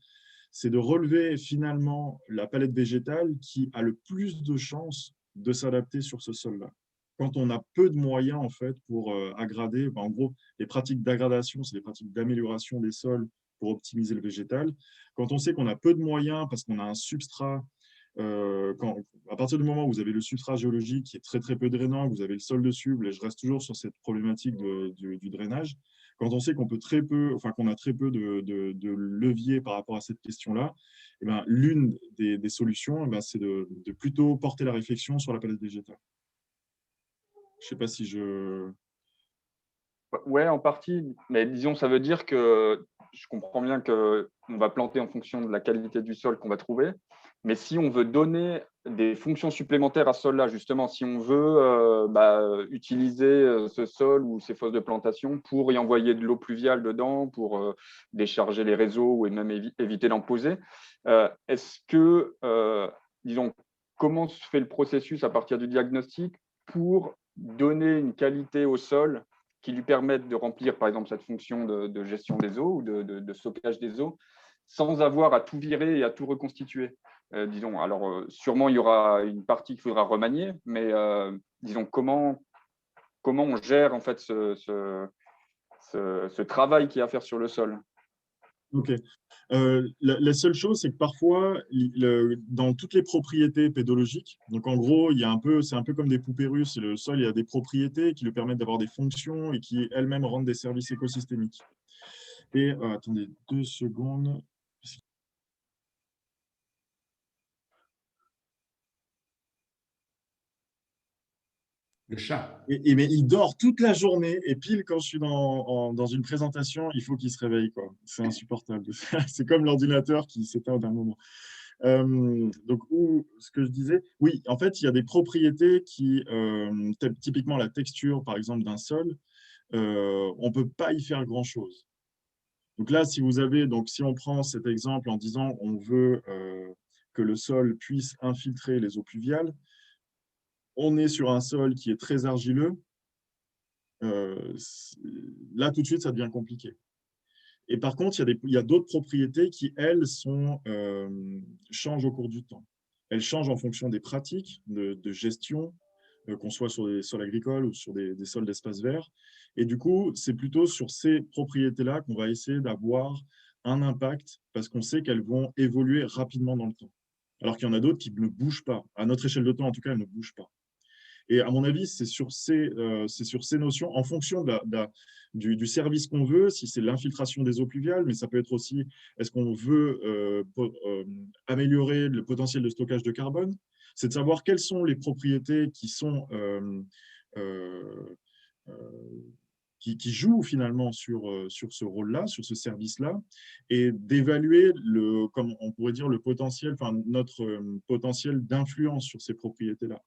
C'est de relever finalement la palette végétale qui a le plus de chances de s'adapter sur ce sol-là. Quand on a peu de moyens en fait pour aggrader, en gros, les pratiques d'aggradation, c'est des pratiques d'amélioration des sols pour optimiser le végétal. Quand on sait qu'on a peu de moyens parce qu'on a un substrat à partir du moment où vous avez le substrat géologique qui est très très peu drainant, vous avez le sol dessus, je reste toujours sur cette problématique du drainage. Quand on sait qu'on peut très peu, enfin qu'on a très peu de levier par rapport à cette question-là, eh ben, l'une des solutions, eh ben, c'est de plutôt porter la réflexion sur la palette végétale. Je ne sais pas si je... Ouais, en partie, mais disons, ça veut dire que je comprends bien qu'on va planter en fonction de la qualité du sol qu'on va trouver, mais si on veut donner des fonctions supplémentaires à ce sol-là, justement, si on veut utiliser ce sol ou ces fosses de plantation pour y envoyer de l'eau pluviale dedans, pour décharger les réseaux ou même éviter d'en poser, est-ce que, disons, comment se fait le processus à partir du diagnostic pour donner une qualité au sol qui lui permettent de remplir, par exemple, cette fonction de gestion des eaux ou de stockage des eaux, sans avoir à tout virer et à tout reconstituer. Disons, alors sûrement il y aura une partie qu'il faudra remanier, mais disons comment on gère en fait ce travail qu'il y a à faire sur le sol. Ok. La seule chose, c'est que parfois, dans toutes les propriétés pédologiques, donc en gros, c'est un peu comme des poupées russes. Le sol, il y a des propriétés qui lui permettent d'avoir des fonctions et qui elles-mêmes rendent des services écosystémiques. Et attendez 2 secondes. Le chat. Mais il dort toute la journée et pile quand je suis dans une présentation, il faut qu'il se réveille, quoi. C'est insupportable. C'est comme l'ordinateur qui s'éteint d'un moment. Donc, ce que je disais, oui, en fait, il y a des propriétés qui, typiquement la texture, par exemple, d'un sol, on ne peut pas y faire grand-chose. Donc là, si on prend cet exemple en disant on veut que le sol puisse infiltrer les eaux pluviales, on est sur un sol qui est très argileux. Là, tout de suite, ça devient compliqué. Et par contre, il y a d'autres propriétés qui, elles, changent au cours du temps. Elles changent en fonction des pratiques de gestion, qu'on soit sur des sols agricoles ou sur des sols d'espace vert. Et du coup, c'est plutôt sur ces propriétés-là qu'on va essayer d'avoir un impact parce qu'on sait qu'elles vont évoluer rapidement dans le temps. Alors qu'il y en a d'autres qui ne bougent pas. À notre échelle de temps, en tout cas, elles ne bougent pas. Et à mon avis, c'est sur ces notions, en fonction du service qu'on veut, si c'est l'infiltration des eaux pluviales, mais ça peut être aussi, est-ce qu'on veut améliorer le potentiel de stockage de carbone? C'est de savoir quelles sont les propriétés qui sont qui jouent finalement sur ce rôle-là, sur ce service-là, et d'évaluer comme on pourrait dire, le potentiel, enfin notre potentiel d'influence sur ces propriétés-là.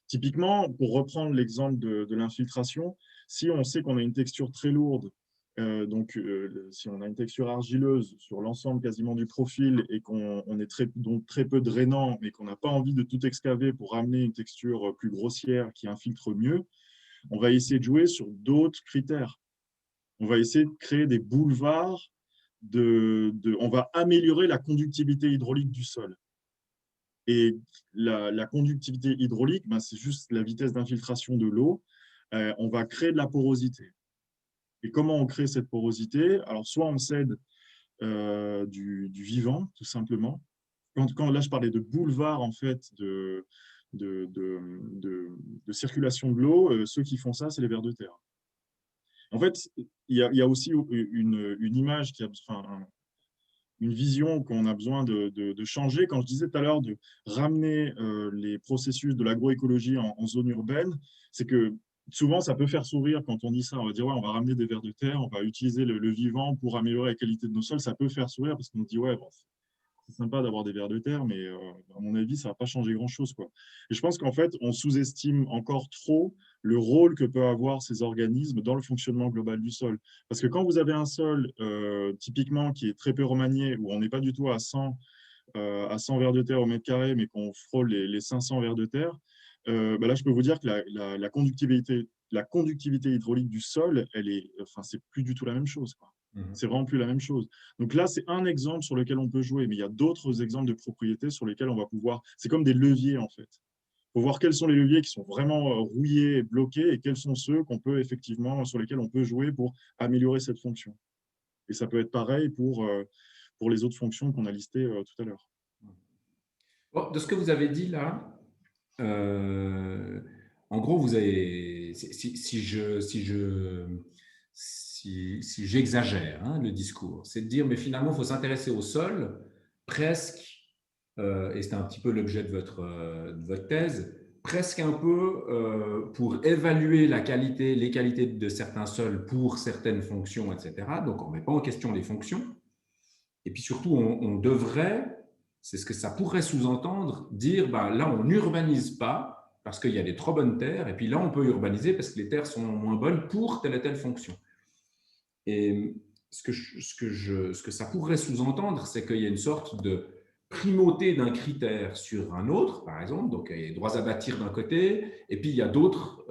Typiquement, pour reprendre l'exemple de l'infiltration, si on sait qu'on a une texture très lourde, si on a une texture argileuse sur l'ensemble quasiment du profil et qu'on est donc très peu drainant, mais qu'on n'a pas envie de tout excaver pour ramener une texture plus grossière qui infiltre mieux, on va essayer de jouer sur d'autres critères. On va essayer de créer des boulevards, on va améliorer la conductivité hydraulique du sol. Et la conductivité hydraulique, ben, c'est juste la vitesse d'infiltration de l'eau. On va créer de la porosité. Et comment on crée cette porosité? Alors, soit on s'aide du vivant, tout simplement. Là, je parlais de boulevard, en fait, de circulation de l'eau. Ceux qui font ça, c'est les vers de terre. En fait, il y a aussi une image qui a... Enfin, une vision qu'on a besoin de changer. Quand je disais tout à l'heure de ramener les processus de l'agroécologie en zone urbaine, c'est que souvent, ça peut faire sourire quand on dit ça. On va dire, ouais, on va ramener des vers de terre, on va utiliser le vivant pour améliorer la qualité de nos sols. Ça peut faire sourire parce qu'on dit, ouais, bon, c'est sympa d'avoir des vers de terre, mais à mon avis, ça ne va pas changer grand-chose, quoi. Et je pense qu'en fait, on sous-estime encore trop le rôle que peuvent avoir ces organismes dans le fonctionnement global du sol. Parce que quand vous avez un sol, typiquement, qui est très peu remanié, où on n'est pas du tout à 100 vers de terre au mètre carré, mais qu'on frôle les 500 vers de terre, bah là, je peux vous dire que la conductivité hydraulique du sol, c'est plus du tout la même chose, quoi. C'est vraiment plus la même chose. Donc là, c'est un exemple sur lequel on peut jouer, mais il y a d'autres exemples de propriétés sur lesquels on va pouvoir... C'est comme des leviers, en fait. Il faut voir quels sont les leviers qui sont vraiment rouillés et bloqués et quels sont ceux sur lesquels on peut jouer pour améliorer cette fonction. Et ça peut être pareil pour les autres fonctions qu'on a listées tout à l'heure. Bon, de ce que vous avez dit là, en gros, vous avez, si j'exagère le discours, c'est de dire, mais finalement, il faut s'intéresser au sol presque, et c'est un petit peu l'objet de votre thèse, presque un peu pour évaluer les qualités de certains sols pour certaines fonctions, etc. Donc, on ne met pas en question les fonctions. Et puis surtout, on devrait, c'est ce que ça pourrait sous-entendre, dire, là, on n'urbanise pas parce qu'il y a des trop bonnes terres, et puis là, on peut urbaniser parce que les terres sont moins bonnes pour telle et telle fonction. Et ce que ça pourrait sous-entendre, c'est qu'il y a une sorte de primauté d'un critère sur un autre, par exemple. Donc, il y a les droits à bâtir d'un côté, et puis il y a d'autres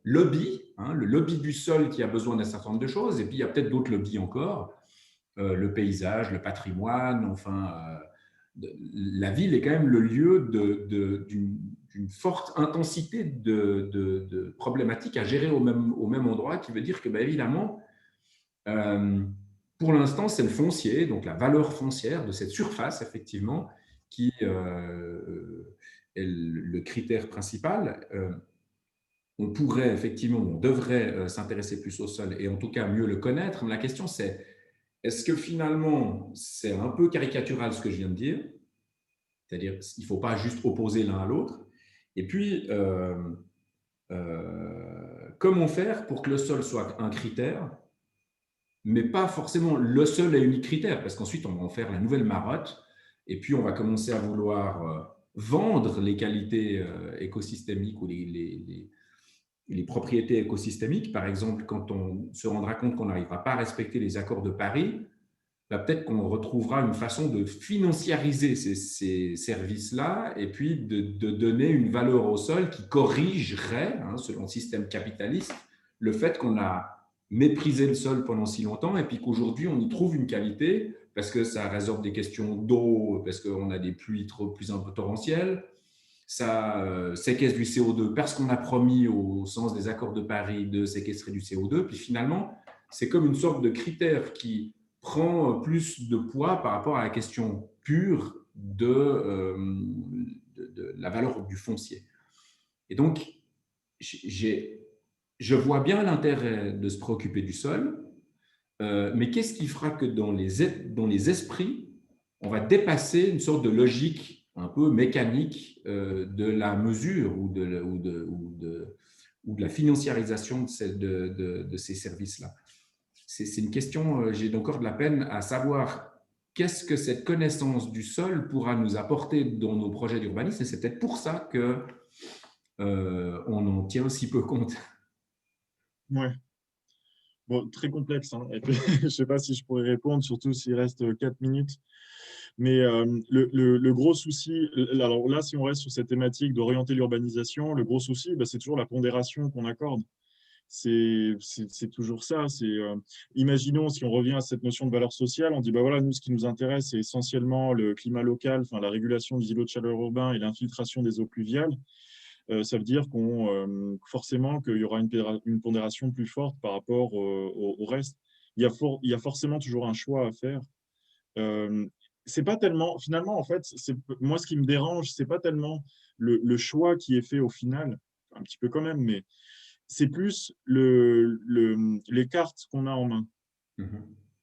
lobbies, le lobby du sol qui a besoin d'un certain nombre de choses, et puis il y a peut-être d'autres lobbies encore, le paysage, le patrimoine, enfin, la ville est quand même le lieu d'une forte intensité de problématiques à gérer au même endroit, qui veut dire que, évidemment, pour l'instant, c'est le foncier, donc la valeur foncière de cette surface, effectivement, qui est le critère principal. On pourrait, effectivement, on devrait s'intéresser plus au sol et en tout cas mieux le connaître. Mais la question, c'est, est-ce que finalement, c'est un peu caricatural ce que je viens de dire? C'est-à-dire qu'il ne faut pas juste opposer l'un à l'autre. Et puis, comment faire pour que le sol soit un critère, mais pas forcément le seul et unique critère, parce qu'ensuite, on va en faire la nouvelle marotte, et puis on va commencer à vouloir vendre les qualités écosystémiques ou les propriétés écosystémiques. Par exemple, quand on se rendra compte qu'on n'arrivera pas à respecter les accords de Paris, peut-être qu'on retrouvera une façon de financiariser ces services-là et puis de donner une valeur au sol qui corrigerait, selon le système capitaliste, le fait qu'on a méprisé le sol pendant si longtemps et puis qu'aujourd'hui, on y trouve une qualité parce que ça résorbe des questions d'eau, parce qu'on a des pluies plus un peu torrentielles, ça séquestre du CO2 parce qu'on a promis au sens des accords de Paris de séquestrer du CO2. Puis finalement, c'est comme une sorte de critère qui prend plus de poids par rapport à la question pure de la valeur du foncier. Et donc, je vois bien l'intérêt de se préoccuper du sol, mais qu'est-ce qui fera que dans les esprits, on va dépasser une sorte de logique un peu mécanique de la mesure ou de la financiarisation de ces services-là? C'est une question, j'ai encore de la peine à savoir qu'est-ce que cette connaissance du sol pourra nous apporter dans nos projets d'urbanisme, et c'est peut-être pour ça qu'on en tient si peu compte. Ouais. Bon, très complexe, hein. Et puis, je ne sais pas si je pourrais répondre, surtout s'il reste 4 minutes. Mais le gros souci, alors là, si on reste sur cette thématique d'orienter l'urbanisation, le gros souci, c'est toujours la pondération qu'on accorde. C'est toujours ça. Imaginons, si on revient à cette notion de valeur sociale, on dit, voilà, nous, ce qui nous intéresse, c'est essentiellement le climat local, enfin, la régulation des îlots de chaleur urbains et l'infiltration des eaux pluviales. Ça veut dire forcément qu'il y aura une pondération plus forte par rapport au reste. Il y a forcément toujours un choix à faire. C'est pas tellement, finalement, en fait, moi, ce qui me dérange, c'est pas tellement le choix qui est fait au final, un petit peu quand même, mais c'est plus les cartes qu'on a en main.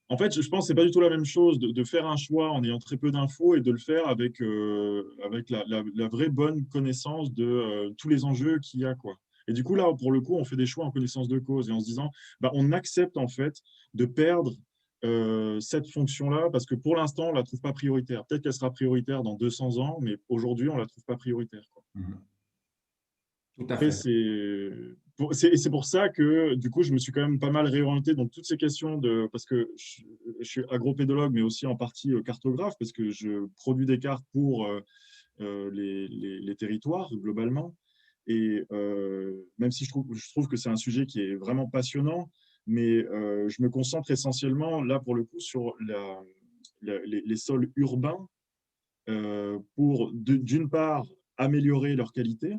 En fait, je pense que ce n'est pas du tout la même chose de faire un choix en ayant très peu d'infos et de le faire avec la vraie bonne connaissance de tous les enjeux qu'il y a, quoi. Et du coup, là, pour le coup, on fait des choix en connaissance de cause et en se disant, on accepte en fait de perdre cette fonction-là parce que pour l'instant, on ne la trouve pas prioritaire. Peut-être qu'elle sera prioritaire dans 200 ans, mais aujourd'hui, on ne la trouve pas prioritaire, quoi. Tout à Après, fait. c'est pour ça que, du coup, je me suis quand même pas mal réorienté dans toutes ces questions parce que je suis agropédologue, mais aussi en partie cartographe, parce que je produis des cartes pour les territoires, globalement. Et même si je trouve que c'est un sujet qui est vraiment passionnant, mais je me concentre essentiellement, là, pour le coup, sur les sols urbains pour, d'une part, améliorer leur qualité,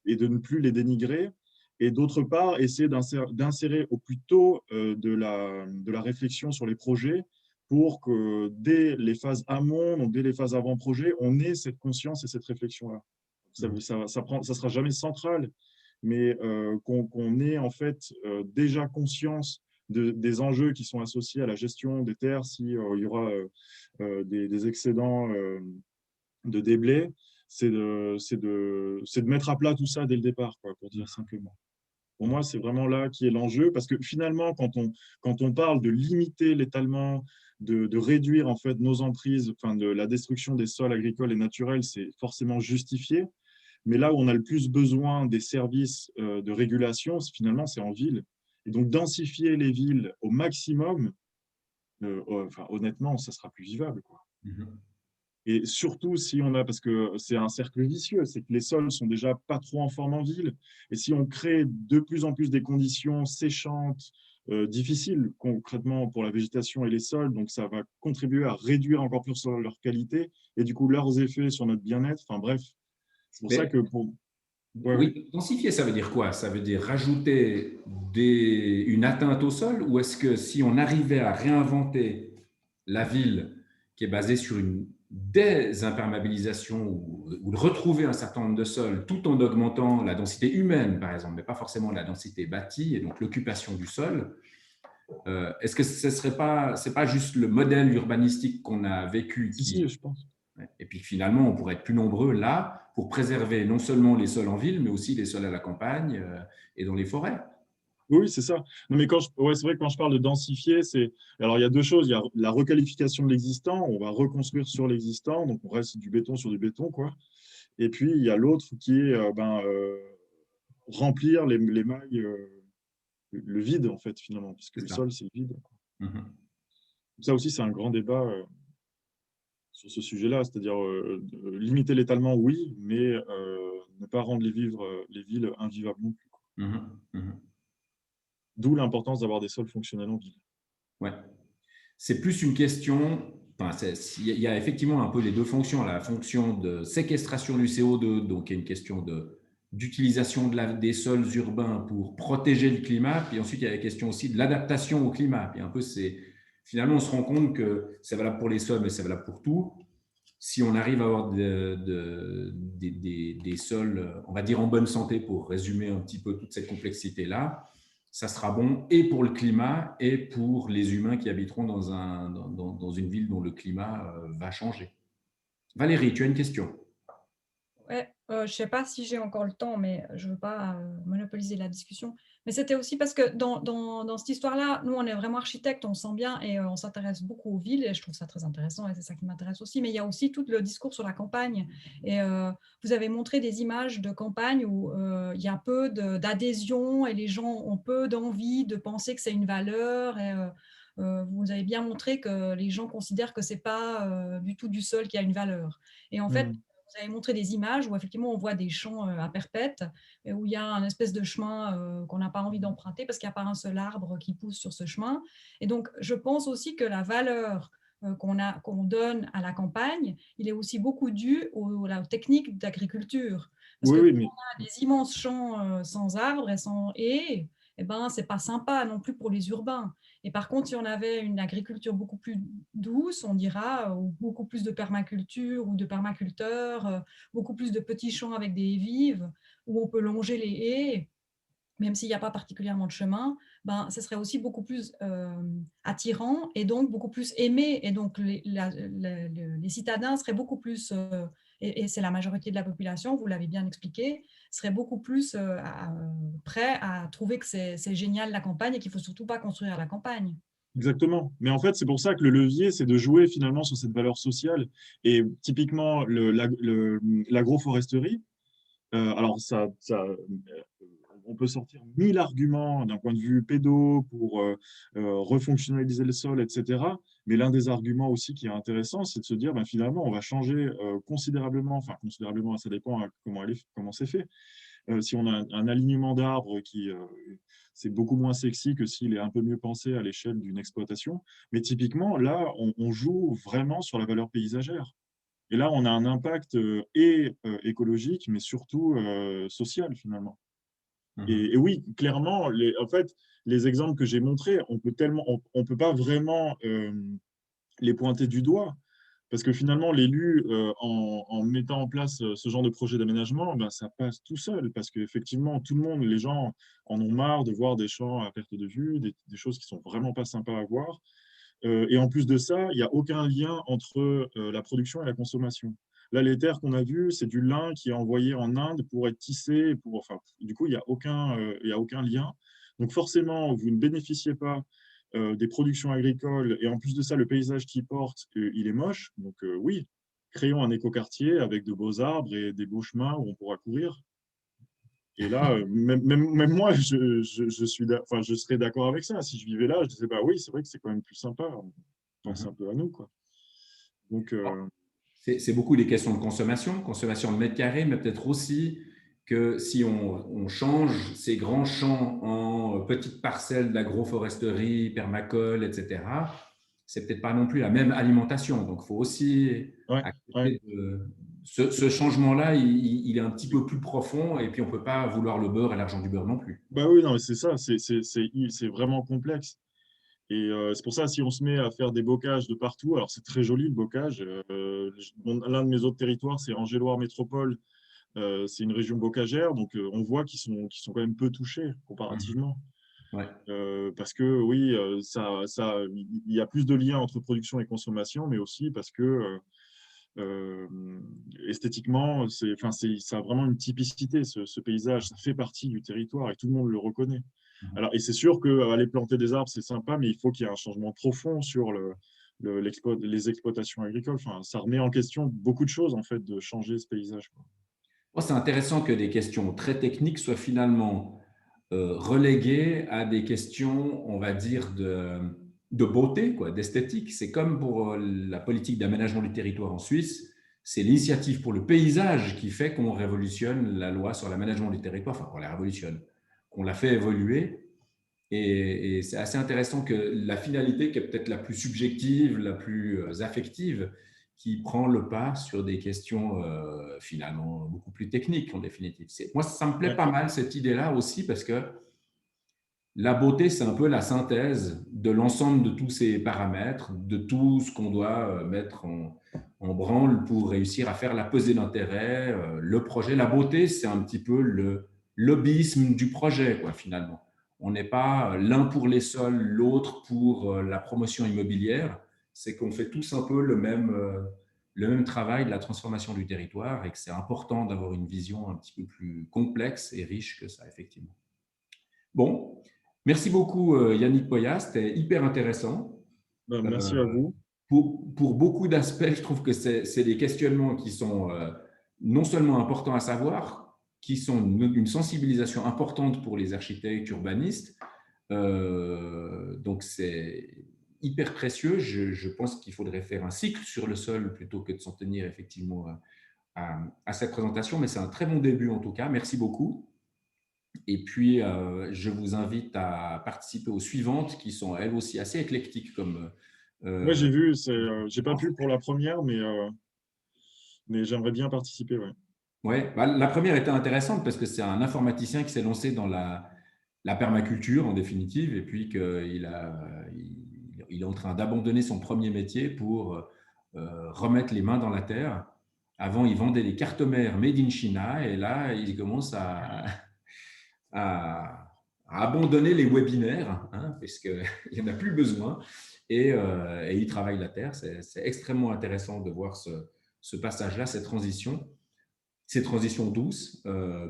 et de ne plus les dénigrer, et d'autre part, essayer d'insérer au plus tôt de la réflexion sur les projets pour que dès les phases amont, donc dès les phases avant-projet, on ait cette conscience et cette réflexion-là. Ça ne sera jamais central, mais qu'on ait en fait déjà conscience des enjeux qui sont associés à la gestion des terres, s'il y aura des excédents de déblais, c'est de mettre à plat tout ça dès le départ, quoi, pour dire simplement. Pour moi, c'est vraiment là qui est l'enjeu, parce que finalement, quand on parle de limiter l'étalement, de réduire en fait nos emprises, enfin de la destruction des sols agricoles et naturels, c'est forcément justifié. Mais là où on a le plus besoin des services de régulation, finalement, c'est en ville. Et donc, densifier les villes au maximum, honnêtement, ça sera plus vivable, quoi. Et surtout, parce que c'est un cercle vicieux, c'est que les sols sont déjà pas trop en forme en ville. Et si on crée de plus en plus des conditions séchantes, difficiles concrètement pour la végétation et les sols, donc ça va contribuer à réduire encore plus leur qualité et du coup leurs effets sur notre bien-être. Enfin bref, c'est pour ça que Oui, densifier, ça veut dire quoi? Ça veut dire rajouter une atteinte au sol, ou est-ce que si on arrivait à réinventer la ville qui est basée sur une désimperméabilisation ou de retrouver un certain nombre de sols tout en augmentant la densité humaine, par exemple, mais pas forcément la densité bâtie et donc l'occupation du sol, est-ce que c'est pas juste le modèle urbanistique qu'on a vécu Si, je pense. Et puis finalement, on pourrait être plus nombreux là pour préserver non seulement les sols en ville, mais aussi les sols à la campagne et dans les forêts. Oui, c'est ça. Non, mais c'est vrai que quand je parle de densifier, alors il y a deux choses. Il y a la requalification de l'existant, on va reconstruire sur l'existant, donc on reste du béton sur du béton, quoi. Et puis il y a l'autre qui est remplir les mailles, le vide en fait finalement, puisque le sol c'est le vide. Ça aussi c'est un grand débat sur ce sujet-là, c'est-à-dire limiter l'étalement, oui, mais ne pas rendre les villes invivables non plus. D'où l'importance d'avoir des sols fonctionnels en ville. Ouais. C'est plus une question, il y a effectivement un peu les deux fonctions, la fonction de séquestration du CO2, donc il y a une question d'utilisation des sols urbains pour protéger le climat, puis ensuite il y a la question aussi de l'adaptation au climat, puis un peu c'est finalement, on se rend compte que c'est valable pour les sols, mais c'est valable pour tout. Si on arrive à avoir des sols, on va dire en bonne santé, pour résumer un petit peu toute cette complexité-là, ça sera bon et pour le climat et pour les humains qui habiteront dans une ville dont le climat va changer. Valérie, tu as une question? Ouais, je ne sais pas si j'ai encore le temps, mais je ne veux pas monopoliser la discussion. Mais c'était aussi parce que dans cette histoire-là, nous, on est vraiment architectes, on le sent bien, et on s'intéresse beaucoup aux villes, et je trouve ça très intéressant, et c'est ça qui m'intéresse aussi. Mais il y a aussi tout le discours sur la campagne. Et vous avez montré des images de campagne où il y a peu d'adhésion, et les gens ont peu d'envie de penser que c'est une valeur. Et vous avez bien montré que les gens considèrent que ce n'est pas du tout du sol qui a une valeur. Et en fait, vous avez montré des images où effectivement on voit des champs à perpète, où il y a un espèce de chemin qu'on n'a pas envie d'emprunter parce qu'il n'y a pas un seul arbre qui pousse sur ce chemin. Et donc, je pense aussi que la valeur qu'on donne à la campagne, il est aussi beaucoup dû aux techniques d'agriculture. Parce Oui, que oui, quand mais on a des immenses champs sans arbres et sans haies, eh ben, ce n'est pas sympa non plus pour les urbains. Et par contre, si on avait une agriculture beaucoup plus douce, on dira, ou beaucoup plus de permaculture ou de permaculteurs, beaucoup plus de petits champs avec des haies vives, où on peut longer les haies, même s'il n'y a pas particulièrement de chemin, ben, ce serait aussi beaucoup plus attirant et donc beaucoup plus aimé. Et donc, les citadins seraient beaucoup plus, et c'est la majorité de la population, vous l'avez bien expliqué, seraient beaucoup plus prêts à trouver que c'est génial la campagne et qu'il ne faut surtout pas construire à la campagne. exactement. Mais en fait, c'est pour ça que le levier, c'est de jouer finalement sur cette valeur sociale. Et typiquement, l'agroforesterie, alors on peut sortir 1000 arguments d'un point de vue pédo pour refonctionnaliser le sol, etc. Mais l'un des arguments aussi qui est intéressant, c'est de se dire, ben, finalement, on va changer considérablement, ça dépend comment c'est fait. Si on a un alignement d'arbres c'est beaucoup moins sexy que s'il est un peu mieux pensé à l'échelle d'une exploitation. Mais typiquement, là, on joue vraiment sur la valeur paysagère. Et là, on a un impact écologique, mais surtout social, finalement. Et oui, clairement, en fait, les exemples que j'ai montrés, on peut pas vraiment les pointer du doigt. Parce que finalement, l'élu, en mettant en place ce genre de projet d'aménagement, ben, ça passe tout seul. Parce qu'effectivement, tout le monde, les gens en ont marre de voir des champs à perte de vue, des choses qui sont vraiment pas sympas à voir. Et en plus de ça, il n'y a aucun lien entre la production et la consommation. Là, les terres qu'on a vues, c'est du lin qui est envoyé en Inde pour être tissé. Enfin, du coup, il y a aucun lien. Donc forcément, vous ne bénéficiez pas des productions agricoles. Et en plus de ça, le paysage qui porte, il est moche. Donc oui, créons un écoquartier avec de beaux arbres et des beaux chemins où on pourra courir. Et là, même moi, je serais d'accord avec ça. Si je vivais là, je disais, bah oui, c'est vrai que c'est quand même plus sympa. On pense un peu à nous, quoi. Donc, C'est beaucoup des questions de consommation de mètres carrés, mais peut-être aussi que si on change ces grands champs en petites parcelles d'agroforesterie, permacole, etc., c'est peut-être pas non plus la même alimentation. Donc, il faut aussi ouais, ouais. accepter ce changement-là, il est un petit peu plus profond, et puis on ne peut pas vouloir le beurre et l'argent du beurre non plus. Bah oui, non, mais c'est ça, c'est vraiment complexe. Et c'est pour ça, si on se met à faire des bocages de partout, alors c'est très joli le bocage. L'un de mes autres territoires, c'est Angers-Loire Métropole. C'est une région bocagère, donc on voit qu'ils sont quand même peu touchés comparativement. Ouais. Parce que oui, il y a plus de liens entre production et consommation, mais aussi parce que esthétiquement, ça a vraiment une typicité, ce paysage, ça fait partie du territoire et tout le monde le reconnaît. Alors, et c'est sûr qu'aller planter des arbres, c'est sympa, mais il faut qu'il y ait un changement profond sur les exploitations agricoles. Enfin, ça remet en question beaucoup de choses, en fait, de changer ce paysage, quoi. Moi, c'est intéressant que des questions très techniques soient finalement reléguées à des questions, on va dire, de beauté, quoi, d'esthétique. C'est comme pour la politique d'aménagement du territoire en Suisse, c'est l'initiative pour le paysage qui fait qu'on révolutionne la loi sur l'aménagement du territoire, enfin, qu'on la révolutionne, qu'on la fait évoluer. Et c'est assez intéressant que la finalité, qui est peut-être la plus subjective, la plus affective, qui prend le pas sur des questions finalement beaucoup plus techniques en définitive. Moi, ça me plaît Ouais, pas mal cette idée-là aussi, parce que la beauté, c'est un peu la synthèse de l'ensemble de tous ces paramètres, de tout ce qu'on doit mettre en branle pour réussir à faire la pesée d'intérêt, le projet. La beauté, c'est un petit peu le lobbyisme du projet, quoi, finalement. On n'est pas l'un pour les sols, l'autre pour la promotion immobilière. C'est qu'on fait tous un peu le même travail de la transformation du territoire et que c'est important d'avoir une vision un petit peu plus complexe et riche que ça, effectivement. Bon, merci beaucoup Yannick Poyas, c'était hyper intéressant. Merci à vous. Pour beaucoup d'aspects, je trouve que c'est des questionnements qui sont non seulement importants à savoir, qui sont une sensibilisation importante pour les architectes urbanistes. Donc, c'est hyper précieux. Je pense qu'il faudrait faire un cycle sur le sol plutôt que de s'en tenir effectivement à cette présentation. Mais c'est un très bon début en tout cas. Merci beaucoup. Et puis, je vous invite à participer aux suivantes qui sont elles aussi assez éclectiques comme… Moi, j'ai vu, j'ai pas pu pour la première, mais j'aimerais bien participer. Ouais. Ouais, bah, la première était intéressante parce que c'est un informaticien qui s'est lancé dans la permaculture en définitive et puis qu'il il est en train d'abandonner son premier métier pour remettre les mains dans la terre. Avant, il vendait des cartes-mères made in China et là, il commence à abandonner les webinaires, hein, puisqu'il n'y en a plus besoin, et il travaille la terre. C'est extrêmement intéressant de voir ce passage-là, ces transitions douces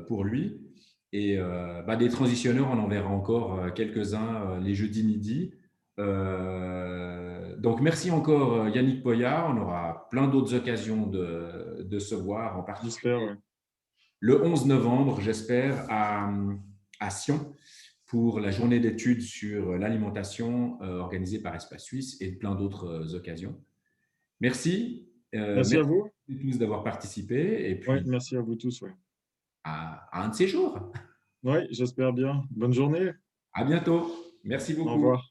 pour lui. Et des transitionneurs, on en verra encore quelques-uns les jeudis midi. Donc, merci encore Yannick Poyas. On aura plein d'autres occasions de se voir, en particulier ouais. le 11 novembre, j'espère, à Sion, pour la journée d'études sur l'alimentation organisée par Espace Suisse et plein d'autres occasions. Merci. Merci à vous. Tous d'avoir participé. Et puis, merci à vous tous. Ouais. À un de ces jours. Oui, j'espère bien. Bonne journée. À bientôt. Merci beaucoup. Au revoir.